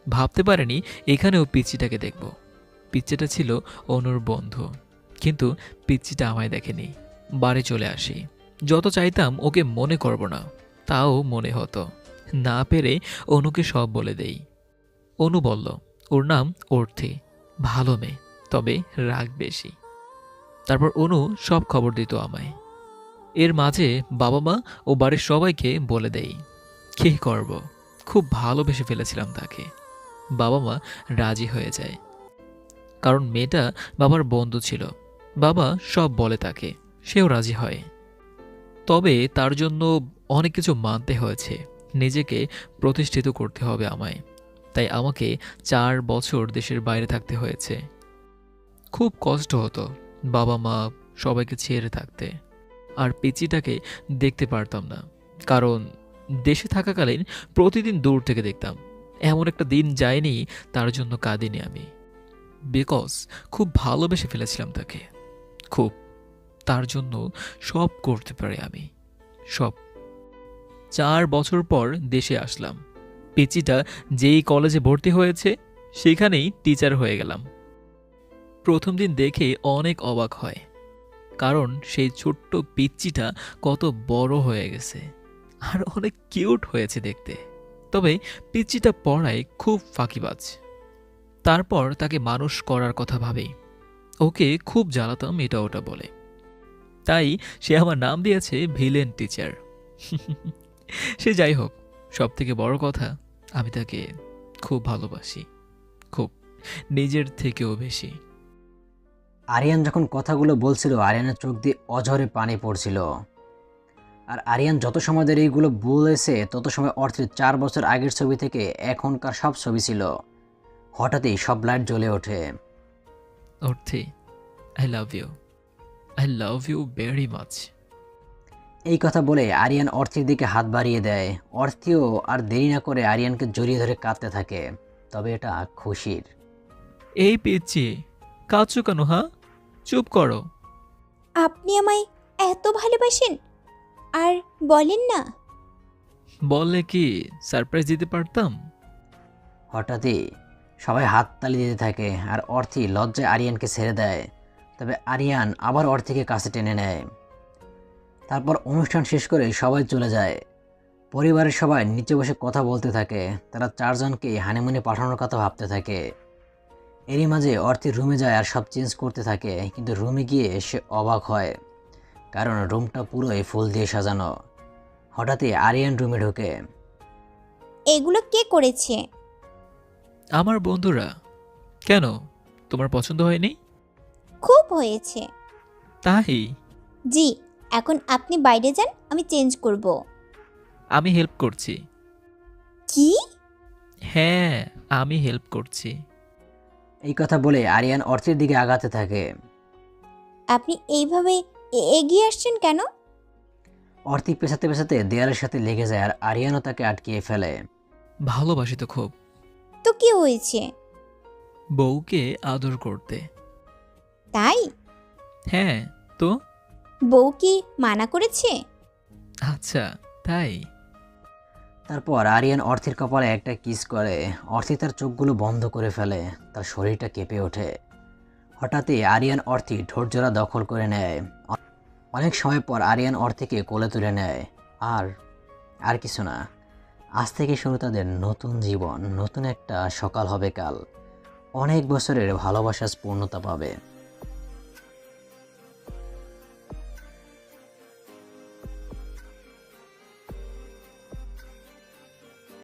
ভাবতে পারিনি এখানেও পিচ্চিটাকে দেখব। পিচ্চিটা ছিল অনুর বন্ধু, কিন্তু পিচ্চিটা আমায় দেখেনি। বাড়ি চলে আসি। যত চাইতাম ওকে মনে করব না, তাও মনে হতো। না পেরে অনুকে সব বলে দেই। অনু বলল ওর নাম অর্থি, ভালো মেয়ে, তবে রাগ বেশি। তারপর অনু সব খবর দিত আমায়। এর মাঝে বাবা মা ও বাড়ির সবাইকে বলে দেই। কী করব, খুব ভালোবেসে ফেলেছিলাম তাকে। বাবা মা রাজি হয়ে যায়, কারণ মেয়েটা বাবার বন্ধু ছিল। বাবা সব বলে তাকে, সেও রাজি হয়। তবে তার জন্য অনেক কিছু মানতে হয়েছে। নিজেকে প্রতিষ্ঠিত করতে হবে আমায়। তাই আমাকে 4 বছর দেশের বাইরে থাকতে হয়েছে। খুব কষ্ট হতো বাবা মা সবাইকে ছেড়ে থাকতে। আর পিচিটাকে দেখতে পারতাম না, কারণ দেশে থাকাকালীন প্রতিদিন দূর থেকে দেখতাম। এমন একটা দিন যায়নি তার জন্য কাঁদিনি আমি। বিকজ খুব ভালোবেসে ফেলেছিলাম তাকে, খুব। তার জন্য সব করতে পারি আমি, সব। 4 বছর পর দেশে আসলাম। পিচিটা যেই কলেজে ভর্তি হয়েছে সেখানেই টিচার হয়ে গেলাম। প্রথম দিন দেখে অনেক অবাক হয়, কারণ সেই ছোট্ট পিচ্চিটা কত বড় হয়ে গেছে আর অনেক কিউট হয়েছে দেখতে। তবে পিচ্চিটা পড়ায় খুব ফাঁকিবাজ। তারপর তাকে মানুষ করার কথা ভাবি। ওকে খুব জ্বালাতাম এটা ওটা বলে, তাই সে আমার নাম দিয়েছে ভিলেন টিচার। সে যাই হোক, সব থেকে বড় কথা, আমি তাকে খুব ভালোবাসি, খুব, নিজের থেকেও বেশি। আরিয়ান যখন কথাগুলো বলছিল, আরিয়ানের চোখ দিয়ে অঝরে পানি পড়ছিল। আর আরিয়ান যত সময় ধরে এইগুলো বলেছে, তত সময় অর্থের 4 বছর আগের ছবি থেকে এখনকার সব ছবি ছিল। হঠাৎই সব লাইট জ্বলে ওঠে। Orthi, I love you, I love you very much. এই কথা বলে আরিয়ান অর্থির দিকে হাত বাড়িয়ে দেয়। অর্থিও আর দেরি না করে আরিয়ানকে জড়িয়ে ধরে কাঁদতে থাকে। তবে এটা খুশির। এই পিচ্ছি, কাঁদছো কেন? হ্যাঁ, চুপ করো। আপনি আমায় এত ভালোবাসেন আর বলেন না? বললে কি সারপ্রাইজ দিতে পারতাম। হঠাৎই সবাই হাততালি দিতে থাকে আর অর্থি লজ্জায় আরিয়ানকে ছেড়ে দেয়। তবে আরিয়ান আবার অর্থিকে কাছে টেনে নেয়। তারপর অনুষ্ঠান শেষ করে সবাই চলে যায়। পরিবারের সবাই নিচে বসে কথা বলতে থাকে। তারা 4 জনকে হানিমুনে পাঠানোর কথা ভাবতে থাকে। এরই মাঝে অর্থি রুমে যায় আর সব চেঞ্জ করতে থাকে। কিন্তু রুমে গিয়ে সে অবাক হয়, কারণ রুমটা পুরোই ফুল দিয়ে সাজানো। হঠাৎই আরিয়ান রুমে ঢোকে। এগুলো কে করেছে? আমার বন্ধুরা। কেন, তোমার পছন্দ হয়নি? খুব হয়েছে। তাই? জি, এখন আপনি বাইরে যান, আমি চেঞ্জ করব। আমি হেল্প করছি। কি? হ্যাঁ, আমি হেল্প করছি। এই কথা বলে আরিয়ান অর্থের দিকে আগাতে থাকে। আপনি এইভাবে এগিয়ে আসছেন কেন? অর্থি পেছাতে পেছাতে দেয়ালের সাথে লেগে যায় আর আরিয়ানও তাকে আটকিয়ে ফেলে। ভালোবাসি তো খুব। তো কি হয়েছে? বউকে আদর করতে। তাই? হ্যাঁ, তো বউ কি মানা করেছে? আচ্ছা তাই। তারপর আরিয়ান অর্থির কপালে একটা কিস করে। অর্থি তার চোখগুলো বন্ধ করে ফেলে, তার শরীরটা কেঁপে ওঠে। হঠাৎই আরিয়ান অর্থি ঠোঁটজোড়া দখল করে নেয়। অনেক সময় পর আরিয়ান অর্থিকে কোলে তুলে নেয়। আর কিছু না, আজ থেকে শুরু তাদের নতুন জীবন, নতুন একটা সকাল হবে কাল। অনেক বছরের ভালোবাসার পূর্ণতা পাবে।